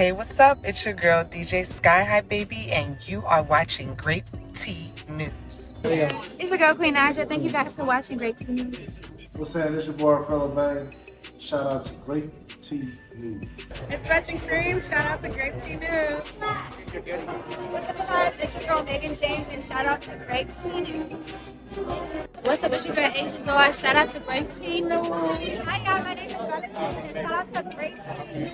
Hey, what's up? It's your girl, DJ Sky High Baby, and you are watching Grape Tea News. It's your girl, Queen Naja. Thank you guys for watching Grape Tea News. What's saying? It's your boy, Fellow Bang. Shout out to Grape Tea News. It's Russian Cream. Shout out to Grape Tea News. What's up, guys? It's your girl, Megan James, and shout out to Grape Tea News. What's up? It's your girl, Asian Girl. Shout out to Grape Tea News. Hi, y'all. My name is Valentine, and shout out to Grape Tea News.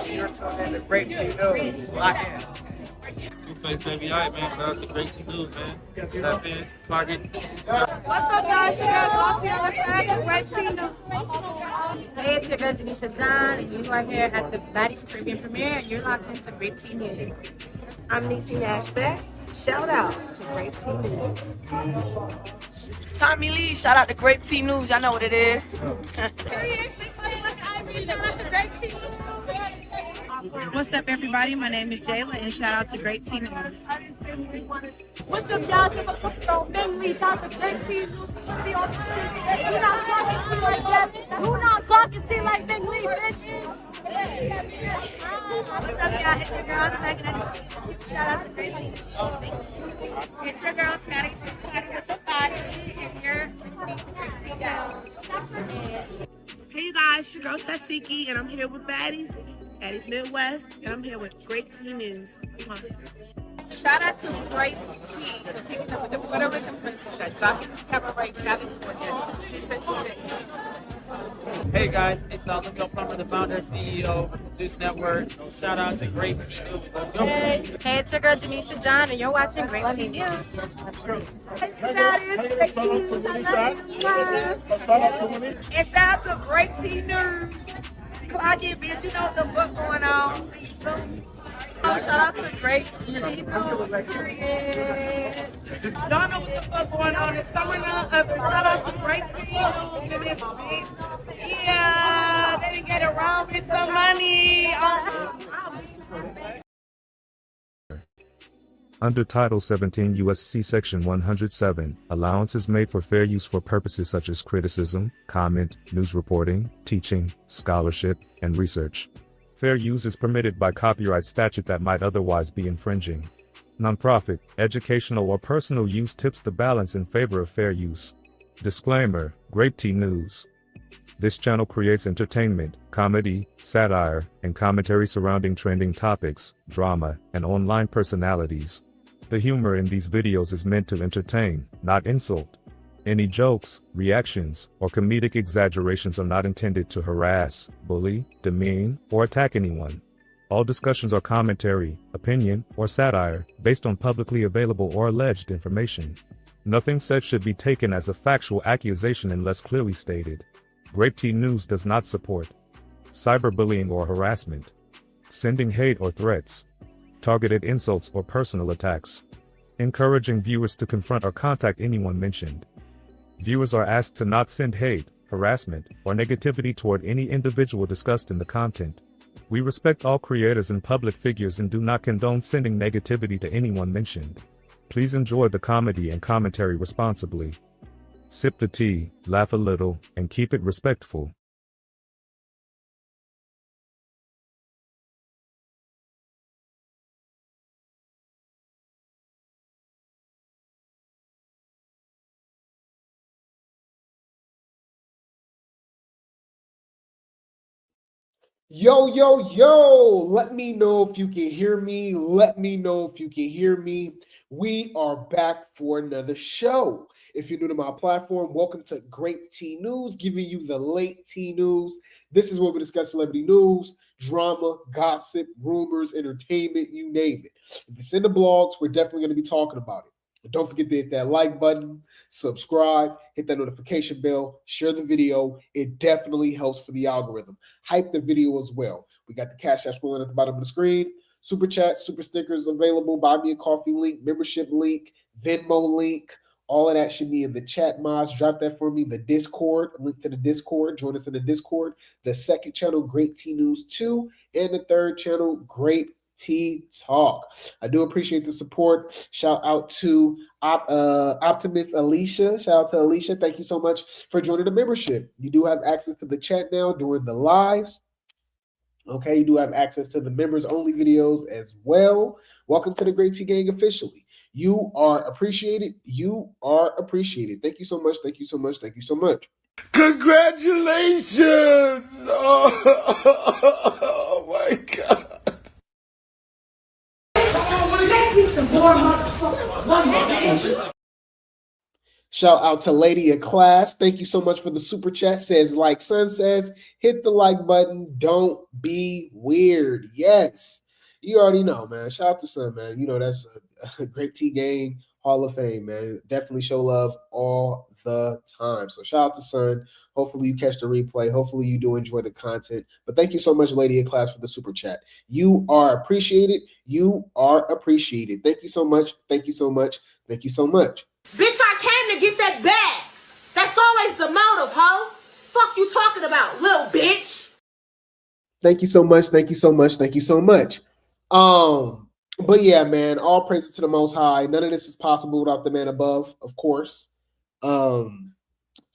You're tuned in to Grape Tea News. Lock in. Blueface, baby, all right, man. Shout out to Grape Tea News, man. Tap in, clock it. What's up, y'all? It's your girl, Glossiana. Shout out to Grape Tea News. Hey, it's your girl, Janisha John, and you are here at the Baddies Caribbean premiere, and you're locked into Grape Tea News. I'm Niecy Nash Betts. Shout out to Grape Tea News. Tommy Lee, shout out to Grape Tea News. Y'all know what it is. What's up, everybody? My name is Jayla, and shout out to Grape Tea News. What's up, y'all? It's on Bing Lee. Shout out to Grape Tea News. Be on the shit. You not talking to like that. You not talking to like Bing Lee, bitch. What's up, y'all? It's your girl, Advocacy. Shout out to Grape Tea. It's your girl, Scotty Scotty with the body, and you're listening to Grape Tea News. Hey you guys, your girl Tasiki, and I'm here with Baddies Midwest, and I'm here with Grape Tea News. Come on. Shout out to Grape Tea for kicking up with the Puerto Rican princess at Jockey's Cabaret, California. 666. Hey guys, it's Lumio Plumber, the founder, CEO of Zeus Network. Shout out to Grape Tea News. Let's go. Hey, it's your girl, Janisha John, and you're watching Grape Tea News. And shout out to Grape Tea News. Clock it, bitch. You know what the fuck going on. See you soon. Shout out to Grape Tea News. Y'all know what the fuck going on. It's summer now. Shout out to Grape Tea News and this bitch. Yeah, they didn't get around with some money. Under Title 17 U.S.C. Section 107, allowance is made for fair use for purposes such as criticism, comment, news reporting, teaching, scholarship, and research. Fair use is permitted by copyright statute that might otherwise be infringing. Nonprofit, educational, or personal use tips the balance in favor of fair use. Disclaimer: Grape Tea News. This channel creates entertainment, comedy, satire, and commentary surrounding trending topics, drama, and online personalities. The humor in these videos is meant to entertain, not insult. Any jokes, reactions, or comedic exaggerations are not intended to harass, bully, demean, or attack anyone. All discussions are commentary, opinion, or satire, based on publicly available or alleged information. Nothing said should be taken as a factual accusation unless clearly stated. Grape Tea News does not support cyberbullying or harassment, sending hate or threats, targeted insults or personal attacks, encouraging viewers to confront or contact anyone mentioned. Viewers are asked to not send hate, harassment, or negativity toward any individual discussed in the content. We respect all creators and public figures and do not condone sending negativity to anyone mentioned. Please enjoy the comedy and commentary responsibly. Sip the tea, laugh a little, and keep it respectful. Yo, yo, yo. Let me know if you can hear me. Let me know if you can hear me. We are back for another show. If you're new to my platform, welcome to Grape Tea News, giving you the late tea news. This is where we discuss celebrity news, drama, gossip, rumors, entertainment, you name it. If it's in the blogs, we're definitely going to be talking about it. But don't forget to hit that like button, subscribe, hit that notification bell, share the video. It definitely helps for the algorithm. Hype the video as well. We got the Cash App scrolling at the bottom of the screen. Super chat, super stickers available. Buy me a coffee link, membership link, Venmo link. All of that should be in the chat mods. Drop that for me. The Discord, link to the Discord. Join us in the Discord. The second channel, Grape Tea News 2. And the third channel, Grape Tea Talk. I do appreciate the support. Shout out to Optimist Alicia. Shout out to Alicia. Thank you so much for joining the membership. You do have access to the chat now during the lives. Okay, you do have access to the members only videos as well. Welcome to the Grape Tea Gang officially. You are appreciated. You are appreciated. Thank you so much. Thank you so much. Thank you so much. Congratulations! Oh my God. Make me some more motherfuckers. Shout out to Lady of Class. Thank you so much for the super chat. Says, like Sun says, hit the like button. Don't be weird. Yes. You already know, man. Shout out to Sun, man. You know, that's a Grape Tea Gang Hall of Fame, man. Definitely show love all the time. So shout out to Sun. Hopefully you catch the replay. Hopefully you do enjoy the content. But thank you so much, Lady of Class, for the super chat. You are appreciated. You are appreciated. Thank you so much. Thank you so much. Thank you so much. Bitch, I came to get that bag. That's always the motive, ho. Fuck you talking about, little bitch. Thank you so much. Thank you so much. Thank you so much. But yeah, man, all praises to the Most High. None of this is possible without the man above, of course. Shout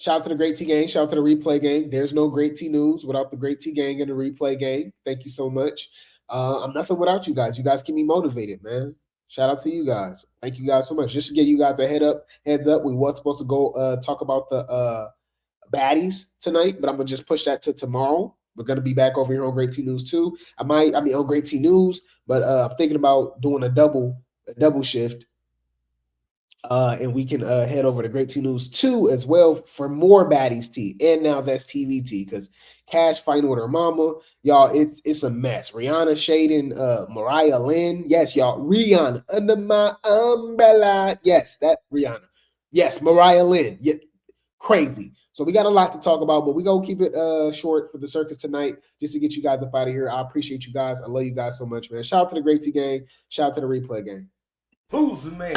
out to the Grape Tea Gang. Shout out to the Replay Gang. There's no Grape Tea News without the Grape Tea Gang and the Replay Gang. Thank you so much. I'm nothing without you guys. You guys keep me motivated, man. Shout out to you guys. Thank you guys so much. Just to give you guys a heads up, we was supposed to go talk about the baddies tonight, but I'm gonna just push that to tomorrow. We're gonna be back over here on Grape Tea News too. On Grape Tea News, but I'm thinking about doing a double shift. And we can head over to Grape Tea News 2 as well for more baddies tea. And now that's TV tea because Cash fighting with her mama. Y'all, it's a mess. Rihanna shading Mariah Lynn. Yes, y'all. Rihanna under my umbrella. Yes, that Rihanna. Yes, Mariah Lynn. Yeah, crazy. So we got a lot to talk about, but we're going to keep it short for the circus tonight just to get you guys up out of here. I appreciate you guys. I love you guys so much, man. Shout out to the Grape Tea Gang. Shout out to the Replay Gang. Who's the man?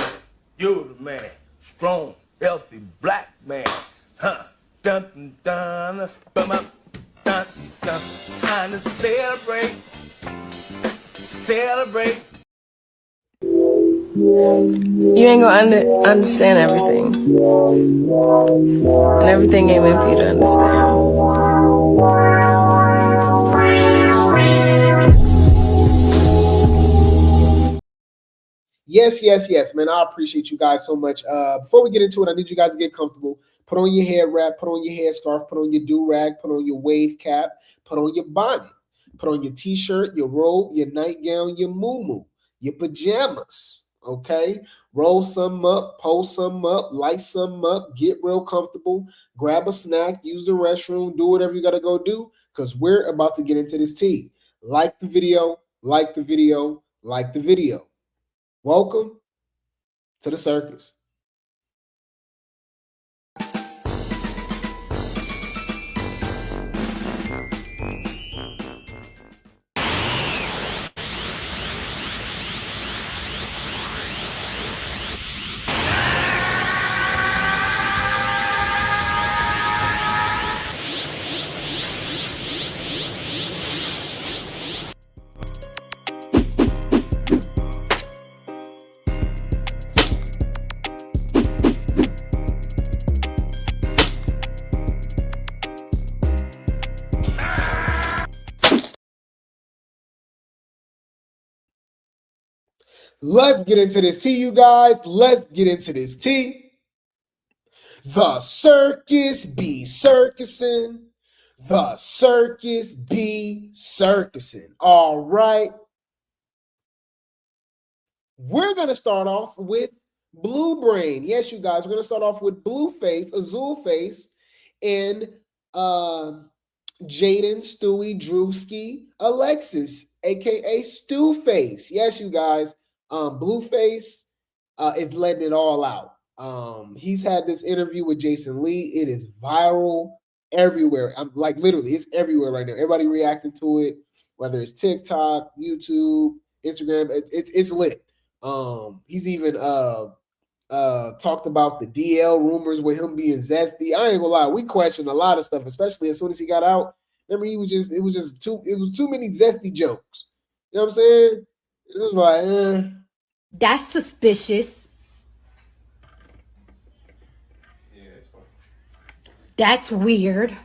You're the man. Strong, healthy, black man. Huh? Dun dun dun. Bum up. Dun dun. Time to celebrate. Celebrate. You ain't gonna understand everything. And everything ain't meant for you to understand. Yes, man. I appreciate you guys so much. Before we get into it, I need you guys to get comfortable. Put on your hair wrap, put on your hair scarf, put on your do-rag, put on your wave cap, put on your bonnet, put on your t-shirt, your robe, your nightgown, your muumuu, your pajamas, okay? Roll some up, pull some up, light some up, get real comfortable, grab a snack, use the restroom, do whatever you got to go do because we're about to get into this tea. Like the video, like the video, like the video. Welcome to the circus. Let's get into this tea, you guys. Let's get into this tea. The circus be circusing. The circus be circusing. All right. We're going to start off with Blue Brain. Yes, you guys, we're going to start off with Blueface, Azul Face, and Jaidyn, Stewie, Drewski, Alexis, aka Stewface. Yes, you guys. Blueface is letting it all out. He's had this interview with Jason Lee. It is viral everywhere. I'm like literally, it's everywhere right now. Everybody reacting to it, whether it's TikTok, YouTube, Instagram. It's lit. He's even talked about the DL rumors with him being zesty. I ain't gonna lie, we questioned a lot of stuff, especially as soon as he got out. Remember, it was too many zesty jokes. You know what I'm saying? It was like, That's suspicious. That's weird.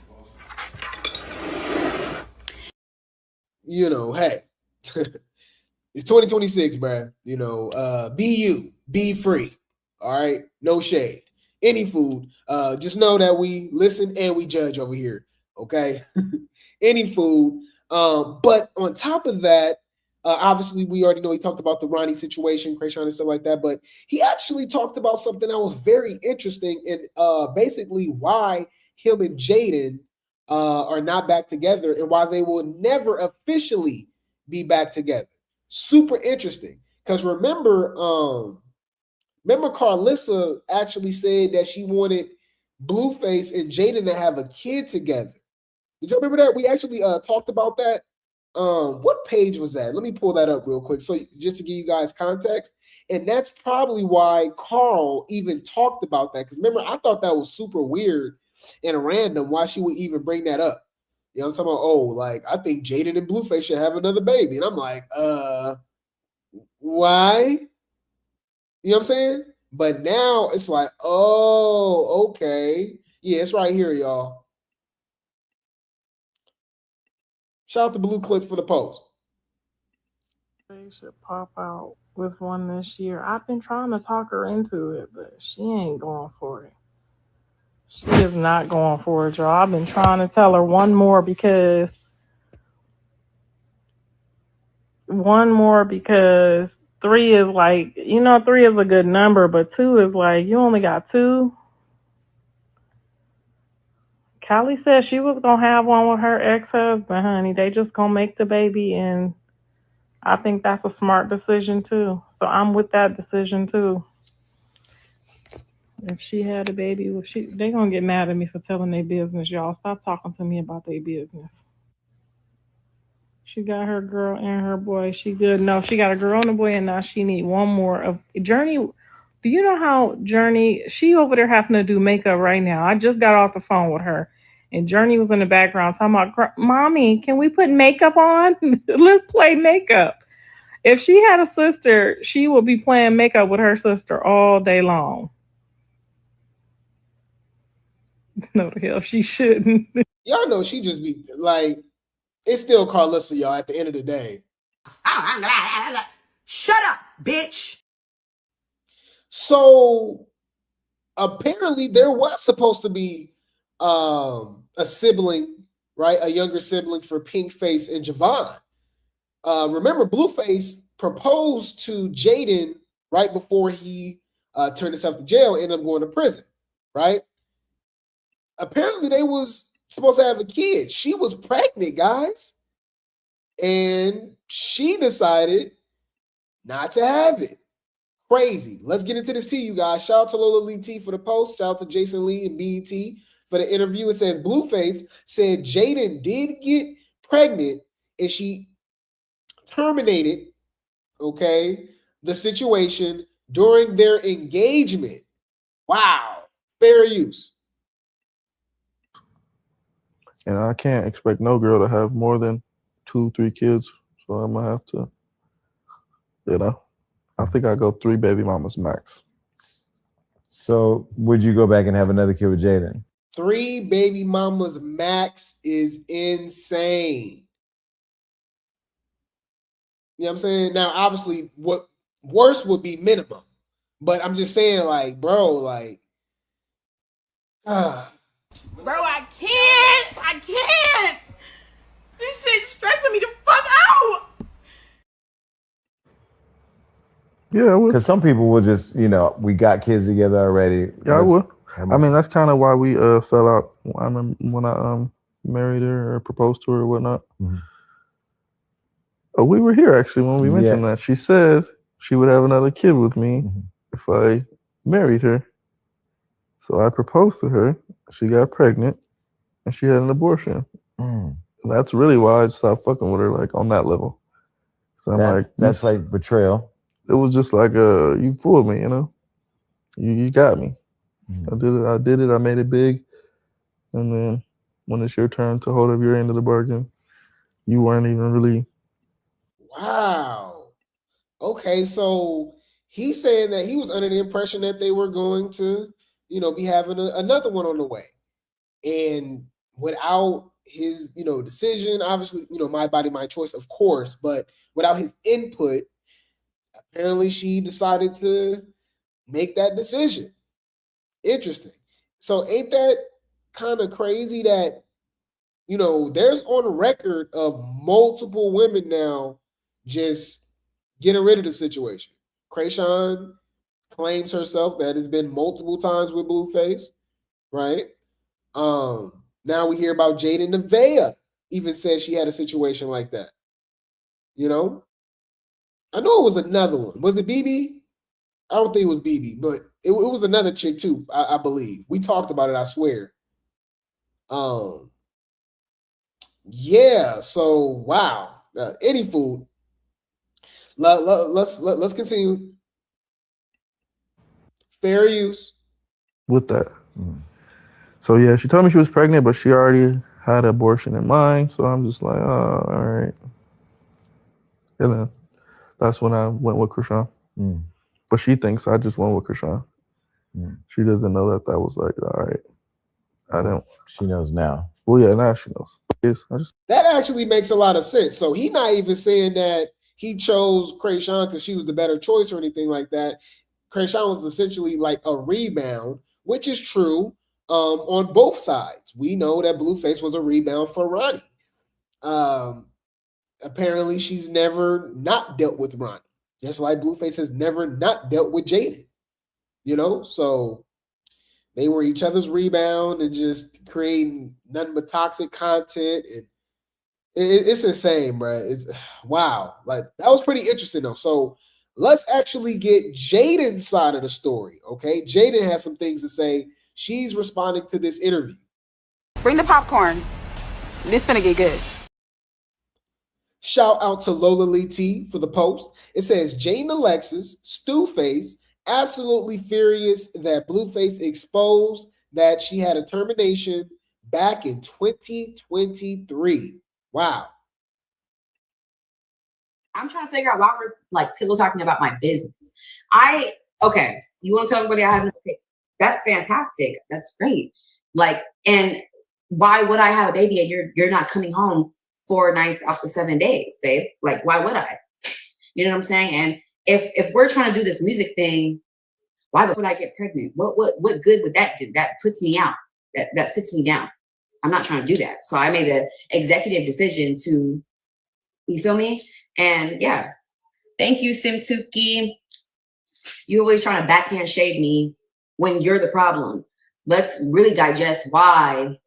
you know, hey, it's 2026, bruh. You know, be you, be free. All right, no shade. Any food. Just know that we listen and we judge over here. Okay, any food. But on top of that, obviously we already know he talked about the Ronnie situation, Chrisean and stuff like that. But he actually talked about something that was very interesting and basically why him and Jaidyn are not back together and why they will never officially be back together. Super interesting. Because remember Carlissa actually said that she wanted Blueface and Jaidyn to have a kid together. Did you remember that? We actually talked about that. What page was that? Let me pull that up real quick. So just to give you guys context. And that's probably why Carl even talked about that. Because remember, I thought that was super weird and random why she would even bring that up. You know what I'm talking about? Oh, like, I think Jaidyn and Blueface should have another baby. And I'm like, why? You know what I'm saying? But now it's like, oh, okay. Yeah, it's right here, y'all. Shout out to Blue Clip for the post. They should pop out with one this year. I've been trying to talk her into it, but she ain't going for it. She is not going for it, y'all. I've been trying to tell her one more because three is like, you know, three is a good number, but two is like, you only got two. Callie said she was going to have one with her ex-husband, honey. They just going to make the baby, and I think that's a smart decision, too. So I'm with that decision, too. If she had a baby, they going to get mad at me for telling their business, y'all. Stop talking to me about their business. She got her girl and her boy. She good. No, she got a girl and a boy, and now she need one more. Of Journey, do you know how Journey, she over there having to do makeup right now. I just got off the phone with her, and Journey was in the background talking about, Mommy, can we put makeup on? Let's play makeup. If she had a sister, she would be playing makeup with her sister all day long. No, the hell, she shouldn't. Y'all know she just be like, it's still Carlissa, y'all, at the end of the day. Shut up, bitch. So apparently there was supposed to be a sibling, right? A younger sibling for Pinkface and Javon. Remember, Blueface proposed to Jaidyn right before he turned himself to jail and ended up going to prison, right? Apparently they was supposed to have a kid. She was pregnant, guys. And she decided not to have it. Crazy. Let's get into this tea, you guys. Shout out to Lola Lee T for the post. Shout out to Jason Lee and BET for the interview. It says Blueface said Jaidyn did get pregnant and she terminated, okay, the situation during their engagement. Wow. Fair use. And I can't expect no girl to have more than 2-3 kids. So I'm going to have to, you know, I think I go 3 baby mamas max. So would you go back and have another kid with Jaidyn? 3 baby mamas max is insane. You know what I'm saying? Now, obviously, what worse would be minimum. But I'm just saying, like, bro, like, Bro, I can't. This shit's stressing me the fuck out. Yeah, I would. Because some people will just, you know, we got kids together already. Yeah, I would. I mean, that's kind of why we fell out. I remember when I married her or proposed to her or whatnot. Mm-hmm. Oh, we were here actually when we mentioned that. She said she would have another kid with me if I married her. So I proposed to her. She got pregnant, and she had an abortion. And that's really why I stopped fucking with her, like on that level. So that's like betrayal. It was just like, you fooled me, you know. You got me. I did it. I made it big, and then when it's your turn to hold up your end of the bargain, you weren't even really. Wow. Okay, so he's saying that he was under the impression that they were going to, you know, be having another one on the way. And without his, decision. Obviously, my body, my choice, of course, but without his input, apparently she decided to make that decision. Interesting. So ain't that kind of crazy that, there's on record of multiple women now just getting rid of the situation. Chrisean claims herself that it's been multiple times with Blueface, right? Now we hear about Jaidyn Nevaeh even said she had a situation like that. I know it was another one. Was it BB? I don't think it was BB, but it was another chick too, I believe. We talked about it, I swear. Yeah, so wow. Any food. Let's continue. Fair use. With that. So yeah, she told me she was pregnant, but she already had an abortion in mind. So I'm just like, oh, all right. And then that's when I went with Chrisean. But she thinks I just went with Chrisean. She doesn't know that was like, all right. I don't. She knows now. Well, yeah, now she knows. That actually makes a lot of sense. So he's not even saying that he chose Chrisean because she was the better choice or anything like that. Chrisean was essentially like a rebound, which is true on both sides. We know that Blueface was a rebound for Ronnie. Apparently, she's never not dealt with Ronnie, just like Blueface has never not dealt with Jaidyn. So they were each other's rebound and just creating nothing but toxic content. And it's insane, bro. It's wow. Like, that was pretty interesting, though. So let's actually get Jaidyn's side of the story, okay? Jaidyn has some things to say. She's responding to this interview. Bring the popcorn. This gonna get good. Shout out to Lola Lee T for the post. It says, Jane Alexis, Stewface, absolutely furious that Blueface exposed that she had a termination back in 2023. Wow. I'm trying to figure out why we're like pillow talking about my business. Okay, you want to tell everybody I have that's fantastic. That's great. Like, and why would I have a baby and you're not coming home 4 nights out the 7 days, babe? Like, why would I? You know what I'm saying? And if we're trying to do this music thing, why would I get pregnant? What good would that do? That puts me out. That sits me down. I'm not trying to do that. So I made an executive decision to, you feel me? And yeah, thank you, Simtuki. You're always trying to backhand shade me when you're the problem. Let's really digest why.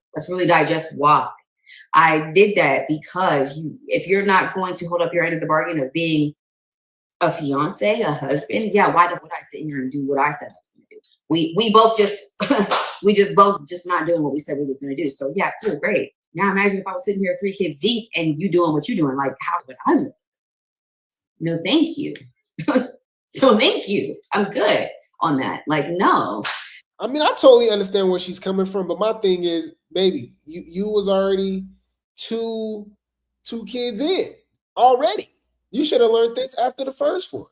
I did that because if you're not going to hold up your end of the bargain of being a fiance, a husband, yeah, why would I sit here and do what I said I was going to do? We both just both not doing what we said we was going to do. So yeah, cool, great. Now imagine if I was sitting here 3 kids deep and you doing what you're doing. Like, how would I do? No, thank you. No, thank you. I'm good on that. Like, no. I mean, I totally understand where she's coming from, but my thing is, baby, you was already two kids in already. You should have learned this after the first one.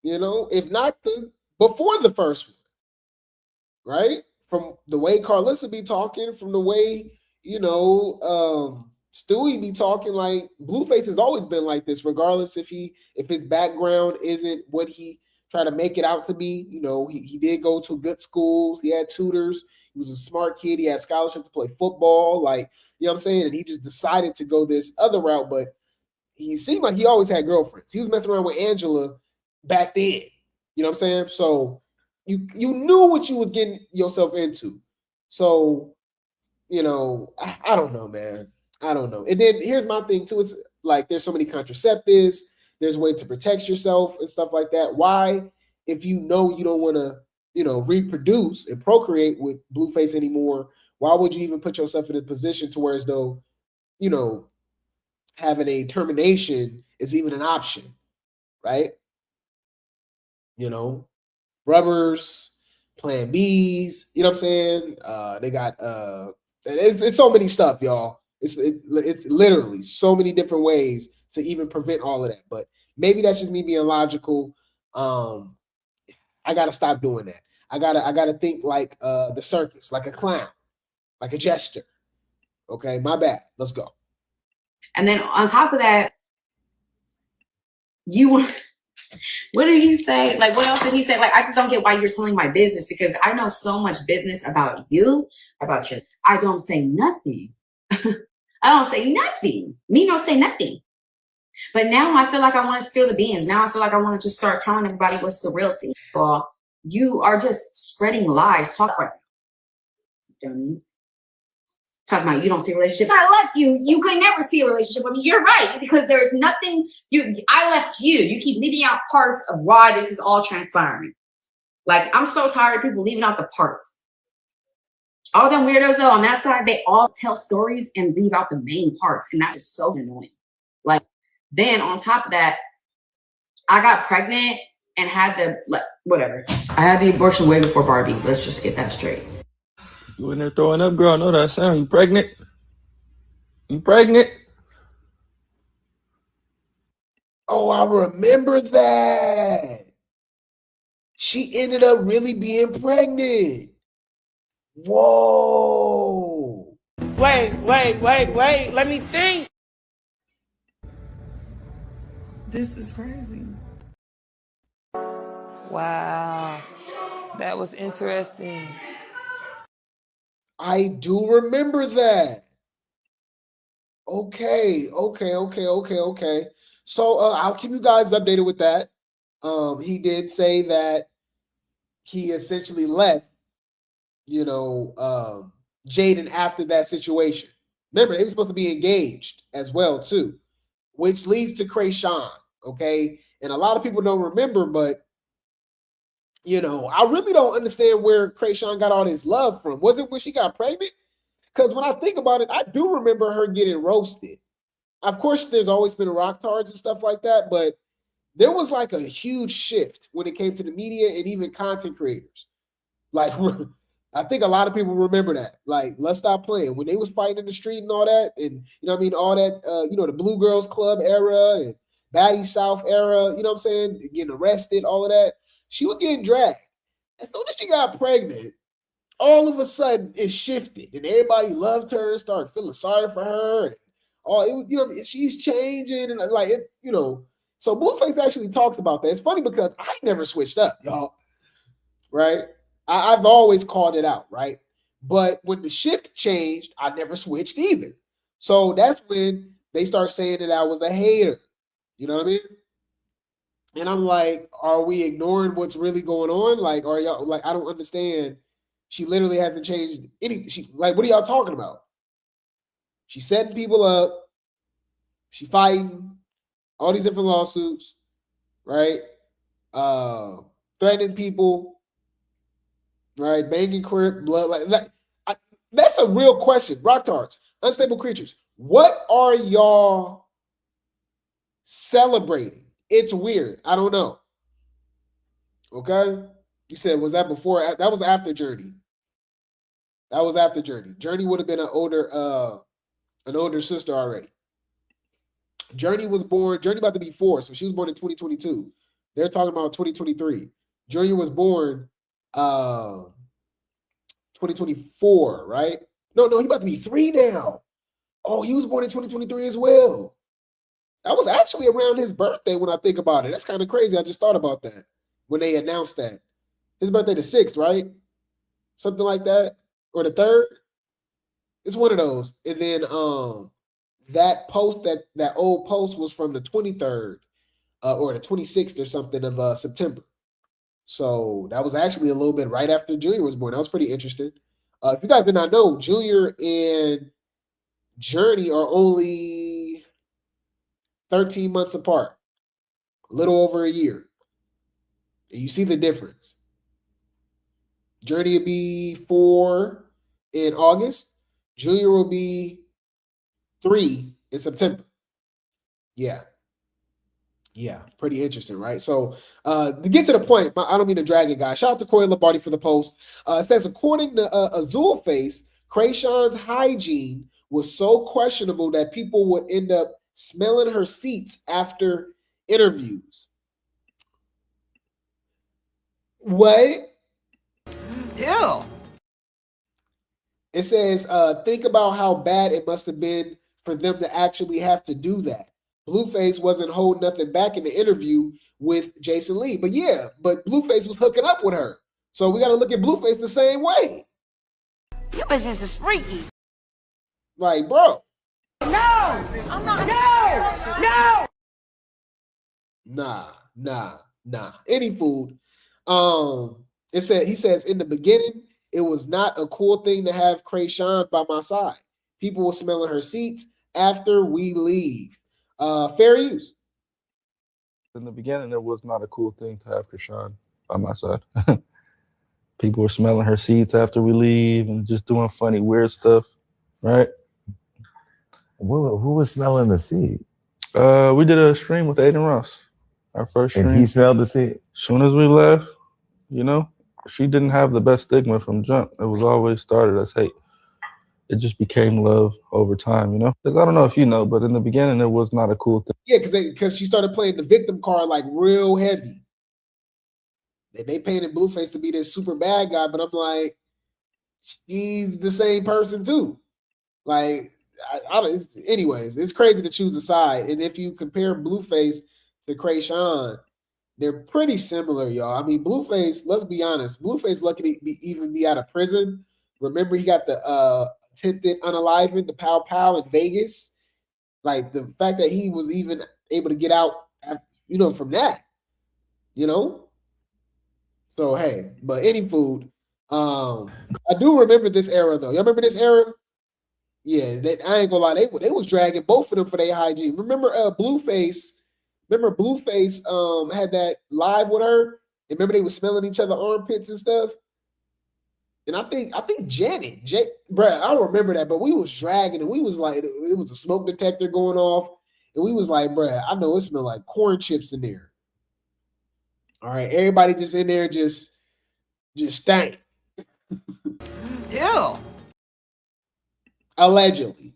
If not before the first one, right? From the way Carlissa be talking, from the way, Stewie be talking, like Blueface has always been like this, regardless if his background isn't what he tried to make it out to be. He did go to good schools. He had tutors. He was a smart kid. He had scholarship to play football. Like, you know what I'm saying? And he just decided to go this other route, but he seemed like he always had girlfriends. He was messing around with Angela back then. You know what I'm saying? So you knew what you was getting yourself into. So, I don't know, man. I don't know. And then here's my thing too. It's like there's so many contraceptives. There's a way to protect yourself and stuff like that. Why, if you know you don't want to, reproduce and procreate with Blueface anymore, why would you even put yourself in a position to where as though, having a termination is even an option, right? Rubbers, plan Bs, you know what I'm saying? They got it's so many stuff, y'all. It's literally so many different ways to even prevent all of that. But maybe that's just me being logical. I gotta stop doing that. I gotta think like the circus, like a clown, like a jester. Okay, my bad. Let's go. And then on top of that, what did he say? Like, what else did he say? Like, I just don't get why you're telling my business, because I know so much business about you, about you. I don't say nothing. I don't say nothing. Me don't say nothing. But now I feel like I want to spill the beans. Now I feel like I want to just start telling everybody what's the real tea. Well, you are just spreading lies. Talk about dummies. Talking about you don't see a relationship. I left you. You could never see a relationship with me. You're right, because there's nothing. I left you. You keep leaving out parts of why this is all transpiring. Like, I'm so tired of people leaving out the parts. All them weirdos though on that side, they all tell stories and leave out the main parts, and that is so annoying. Like, then on top of that, I got pregnant and had whatever. I had the abortion way before Barbie. Let's just get that straight. You in there throwing up, girl? I know that sound. You pregnant? You pregnant? Oh, I remember that. She ended up really being pregnant. Whoa. Wait. Let me think. This is crazy. Wow. That was interesting. I do remember that. Okay. So I'll keep you guys updated with that. He did say that he essentially left, Jaidyn after that situation. Remember, they were supposed to be engaged as well too, which leads to Chrisean. Okay, and a lot of people don't remember, but I really don't understand where Chrisean got all this love from. Was it when she got pregnant? Because when I think about it, I do remember her getting roasted. Of course, there's always been rock tards and stuff like that, but there was like a huge shift when it came to the media and even content creators. Like, I think a lot of people remember that. Like, let's stop playing. When they was fighting in the street and all that, and all that, the Blue Girls Club era and Baddie South era, you know what I'm saying? Getting arrested, all of that. She was getting dragged. As soon as she got pregnant, all of a sudden it shifted, and everybody loved her, started feeling sorry for her. And she's changing, and So Blueface actually talks about that. It's funny because I never switched up, y'all. Right? I've always called it out, right? But when the shift changed, I never switched either. So that's when they start saying that I was a hater. You know what I mean? And I'm like, are we ignoring what's really going on? Like, are y'all like, I don't understand. She literally hasn't changed anything. What are y'all talking about? She's setting people up. She fighting all these different lawsuits, right? Threatening people, right? Banging crip, blood. That's a real question. Rock tards, unstable creatures. What are y'all celebrating? It's weird. I don't know. Okay? You said, was that before? That was after Journey. That was after Journey. Journey would have been an older sister already. Journey was born, Journey about to be 4, so she was born in 2022. They're talking about 2023. Journey was born 2024, right? No, he about to be 3 now. Oh, he was born in 2023 as well. That was actually around his birthday when I think about it. That's kind of crazy. I just thought about that when they announced that. His birthday the 6th, right? Something like that. Or the 3rd. It's one of those. And then that post, that old post was from the 23rd or the 26th or something of September. So that was actually a little bit right after Junior was born. That was pretty interesting. If you guys did not know, Junior and Journey are only 13 months apart, a little over a year. And you see the difference. Journey will be 4 in August. Junior will be 3 in September. Yeah, pretty interesting, right? So to get to the point, I don't mean to drag it, guys. Shout out to Corey Lombardi for the post. It says, according to Azulface, Chrisean's hygiene was so questionable that people would end up smelling her seats after interviews. What? Ew. It says, think about how bad it must have been for them to actually have to do that. Blueface wasn't holding nothing back in the interview with Jason Lee. But yeah, but Blueface was hooking up with her. So we got to look at Blueface the same way. You bitches is freaky. Like, bro. No, I'm not. No. Nah. Any food. He says in the beginning, it was not a cool thing to have Chrisean by my side. People were smelling her seats after we leave. Fair use. In the beginning, it was not a cool thing to have Chrisean by my side. People were smelling her seats after we leave and just doing funny, weird stuff, right? Who was smelling the seat? We did a stream with Aiden Ross, our first stream. And he smelled the seat? As soon as we left, you know, she didn't have the best stigma from jump. It was always started as hate. It just became love over time, you know? Because I don't know if you know, but in the beginning, it was not a cool thing. Yeah, because she started playing the victim card like real heavy. And they painted Blueface to be this super bad guy, but I'm like, he's the same person too. Like, anyways, it's crazy to choose a side. And if you compare Blueface to Chrisean, they're pretty similar, y'all. I mean, Blueface, let's be honest, Blueface lucky to even be out of prison. Remember, he got the attempted unaliving, the pow pow in Vegas. Like, the fact that he was even able to get out, you know, from that, you know? So, hey, but any food. I do remember this era, though. Y'all remember this era? Yeah, I ain't gonna lie, they was dragging both of them for their hygiene. Remember Blueface? Remember Blueface had that live with her? And remember they were smelling each other armpits and stuff? And I think Janet, bruh, I don't remember that, but we was dragging and we was like, it was a smoke detector going off. And we was like, bruh, I know it smelled like corn chips in there. All right, everybody just in there just stank. Ew. Allegedly.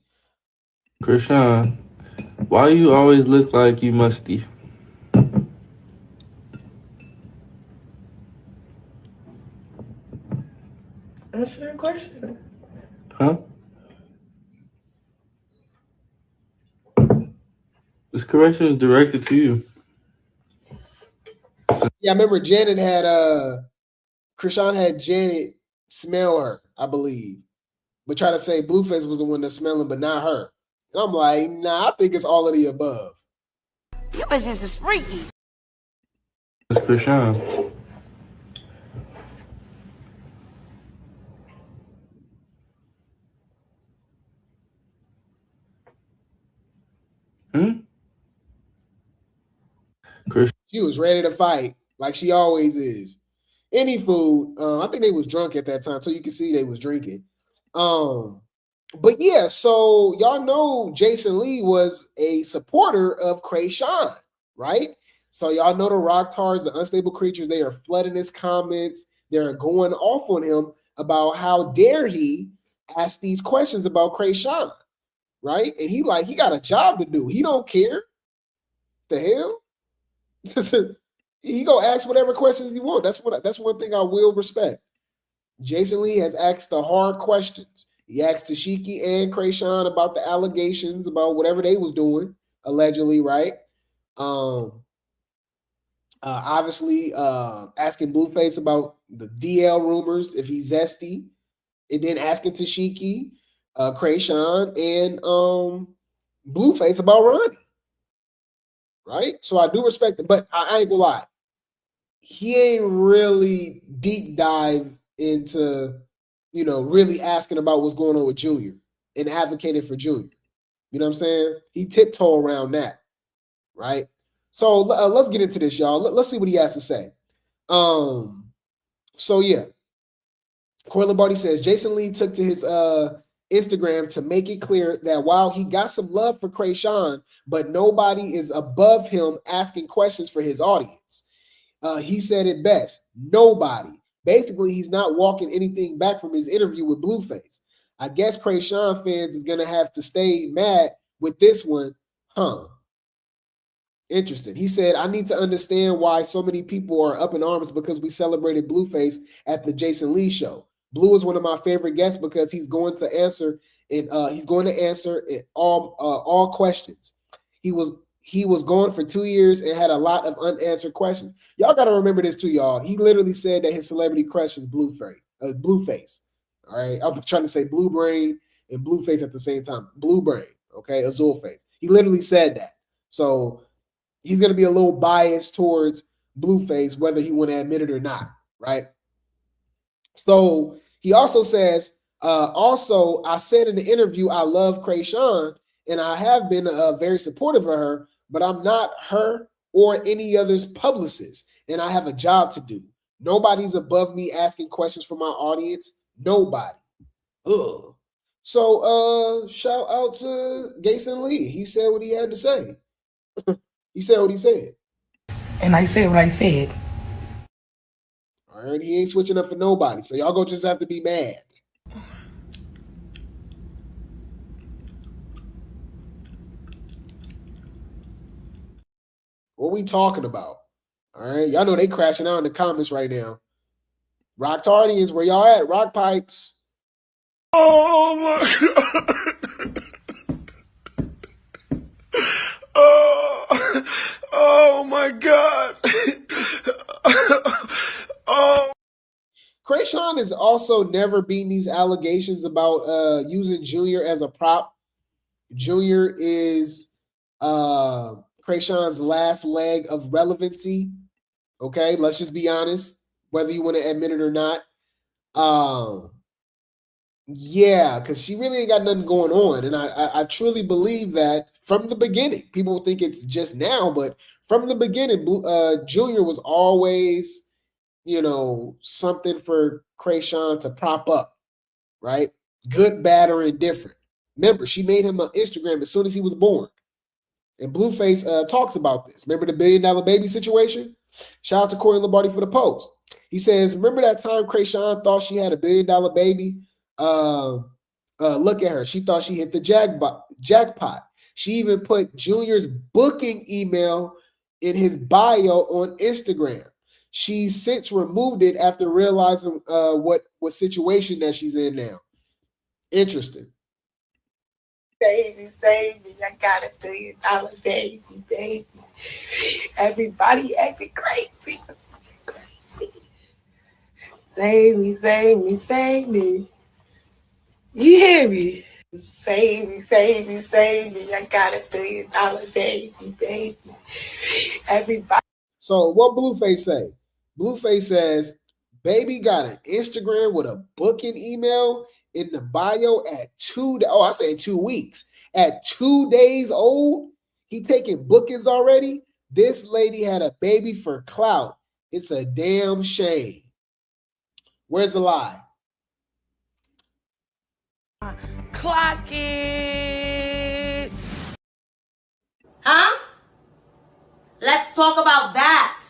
Chrisean, why you always look like you musty? Answer your question. Huh? This correction is directed to you. Yeah, I remember Janet had Chrisean had Janet smell her, I believe. But try to say Blueface was the one that's smelling, but not her. And I'm like, nah, I think it's all of the above. You bitches is freaky. It's Chrisean. She was ready to fight, like she always is. Any food, I think they was drunk at that time, so you can see they was drinking. But yeah, so y'all know Jason Lee was a supporter of Chrisean, right? So y'all know the rock tars, the unstable creatures, they are flooding his comments. They're going off on him about how dare he ask these questions about Chrisean, right? And he got a job to do. He don't care. The hell? He gonna ask whatever questions he wants. That's one thing I will respect. Jason Lee has asked the hard questions. He asked Tashiki and Chrisean about the allegations about whatever they was doing, allegedly, right? Obviously, asking Blueface about the DL rumors, if he's zesty, and then asking Tashiki, Chrisean, and Blueface about Ronnie. Right? So I do respect it, but I ain't gonna lie. He ain't really deep dive into, you know, really asking about what's going on with Junior and advocating for Junior. You know what I'm saying? He tiptoe around that, right? So let's get into this, y'all. Let's see what he has to say. So yeah, Corey Lombardi says Jason Lee took to his Instagram to make it clear that while he got some love for Chrisean, but nobody is above him asking questions for his audience. He said it best, nobody. Basically, he's not walking anything back from his interview with Blueface. I guess Chrisean fans is going to have to stay mad with this one, huh? Interesting. He said, I need to understand why so many people are up in arms because we celebrated Blueface at the Jason Lee show. Blue is one of my favorite guests because he's going to answer all questions. He was gone for 2 years and had a lot of unanswered questions. Y'all got to remember this too, y'all. He literally said that his celebrity crush is Blueface. All right, I'm trying to say Blue Brain and Blueface at the same time. Blue Brain, okay, Azul Face. He literally said that. So he's going to be a little biased towards Blueface, whether he want to admit it or not, right? So he also says, also, I said in the interview, I love Chrisean, and I have been very supportive of her, but I'm not her or any other's publicist, and I have a job to do. Nobody's above me asking questions from my audience. Nobody. Ugh. So shout out to Jason Lee. He said what he had to say. He said what he said. And I said what I said. All right, he ain't switching up for nobody. So y'all go just have to be mad. What we talking about? All right, y'all know they crashing out in the comments right now. 0RTIONs, where y'all at? Rock pipes. Oh my God. Oh my God. Oh. Chrisean has also never beaten these allegations about using Junior as a prop. Junior is Chrisean's last leg of relevancy. Okay, let's just be honest, whether you want to admit it or not. Yeah, because she really ain't got nothing going on. And I truly believe that from the beginning. People think it's just now, but from the beginning, Junior was always, something for Chrisean to prop up, right? Good, bad, or indifferent. Remember, she made him an Instagram as soon as he was born. And Blueface talks about this. Remember the $1 billion baby situation? Shout out to Corey Lombardi for the post. He says, remember that time Chrisean thought she had $1 billion baby? Look at her. She thought she hit the jackpot. She even put Junior's booking email in his bio on Instagram. She since removed it after realizing what situation that she's in now. Interesting. Save me. I got $1 billion, baby. Everybody acting crazy. Save me. You hear me? Save me. I got $1 billion, baby. Everybody. So what Blueface say? Blueface says, baby got an Instagram with a booking email in the bio at 2 weeks. At 2 days old, he taking bookings already. This lady had a baby for clout. It's a damn shame. Where's the lie? Clock it. Huh? Let's talk about that.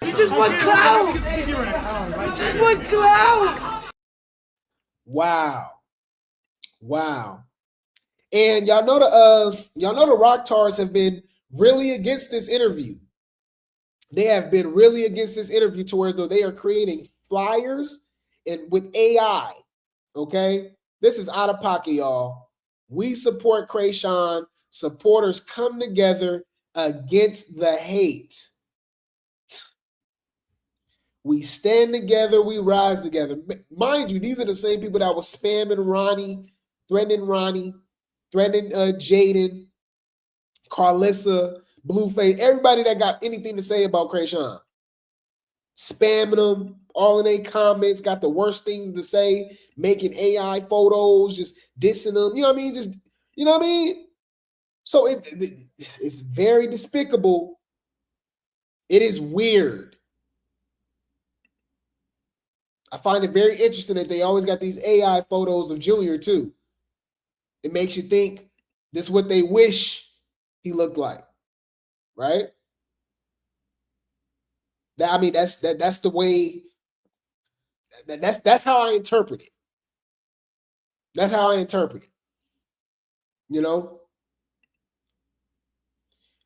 You just want clout. You just want clout. Wow. And y'all know the ROCTARs have been really against this interview. They have been really against this interview to where though they are creating flyers and with AI. Okay, this is out of pocket, y'all. We support Chrisean. Supporters come together against the hate. We stand together, we rise together. Mind you, these are the same people that were spamming Ronnie, threatening Jaidyn, Carlissa, Blueface, everybody that got anything to say about Chrisean. Spamming them, all in their comments, got the worst things to say, making AI photos, just dissing them. You know what I mean? So it's very despicable. It is weird. I find it very interesting that they always got these AI photos of Junior too. It makes you think this is what they wish he looked like, right? That's the way. That's how I interpret it. That's how I interpret it.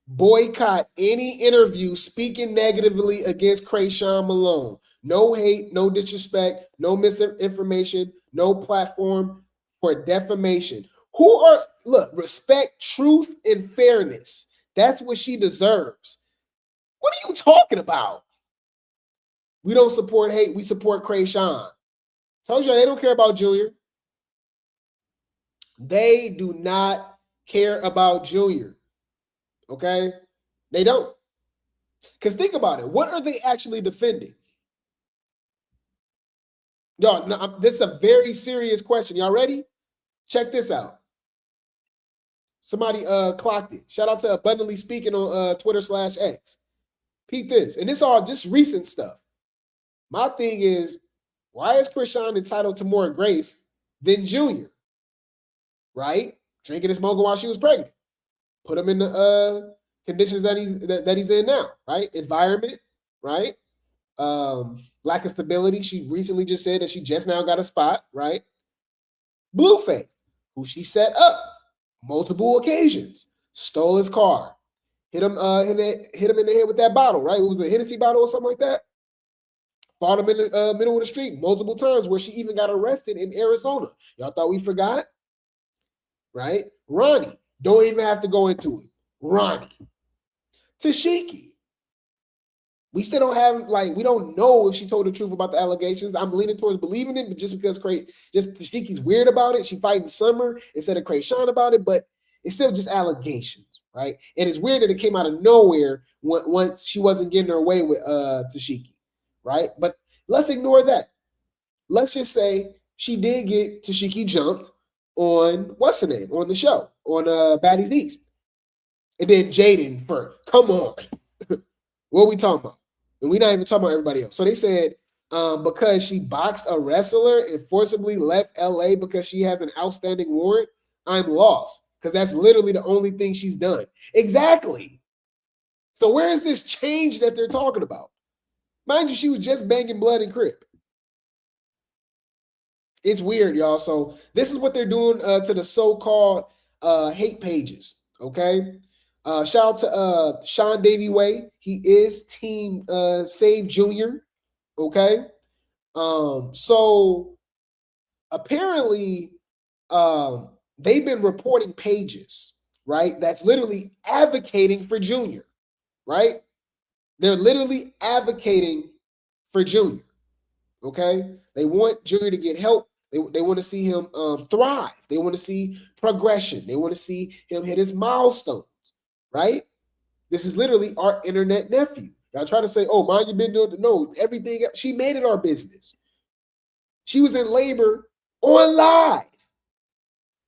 boycott any interview speaking negatively against Chrisean Malone. No hate, no disrespect, no misinformation, no platform for defamation. Respect, truth, and fairness. That's what she deserves. What are you talking about? We don't support hate. We support Chrisean. Told you they don't care about Junior. They do not care about Junior. Okay? They don't. Because think about it. What are they actually defending? Y'all, no, this is a very serious question. Y'all ready? Check this out. Somebody clocked it. Shout out to Abundantly Speaking on Twitter/X. Peep this. And this all just recent stuff. My thing is, why is Chrisean entitled to more grace than Junior? Right? Drinking and smoking while she was pregnant. Put him in the conditions that he's in now, right? Environment, right? Lack of stability. She recently just said that she just now got a spot, right? Blueface, who she set up multiple occasions, stole his car, hit him in the head with that bottle, right? It was a Hennessy bottle or something like that. Fought him in the middle of the street multiple times, where she even got arrested in Arizona. Y'all thought we forgot? Right? Ronnie, don't even have to go into it. Ronnie. Tashiki. We still don't have, we don't know if she told the truth about the allegations. I'm leaning towards believing it, but just because Tashiki's weird about it, she fighting Summer instead of Chrisean about it, but it's still just allegations, right? And it's weird that it came out of nowhere once she wasn't getting her way with Tashiki, right? But let's ignore that. Let's just say she did get Tashiki jumped on, what's her name, on the show, on Baddies East. And then Jaidyn come on. What are we talking about? And we're not even talking about everybody else. So they said because she boxed a wrestler and forcibly left LA because she has an outstanding warrant, I'm lost. Because that's literally the only thing she's done. Exactly. So where is this change that they're talking about? Mind you, she was just banging Blood and Crip. It's weird, y'all. So this is what they're doing to the so-called hate pages, okay? Shout out to Sean Davy Way. He is Team Save Junior, okay? So apparently they've been reporting pages, right? That's literally advocating for Junior, right? They're literally advocating for Junior, okay? They want Junior to get help. They want to see him thrive. They want to see progression. They want to see him hit his milestones, right? This is literally our internet nephew. Y'all try to say, oh, mind your business. No, everything. She made it our business. She was in labor on live.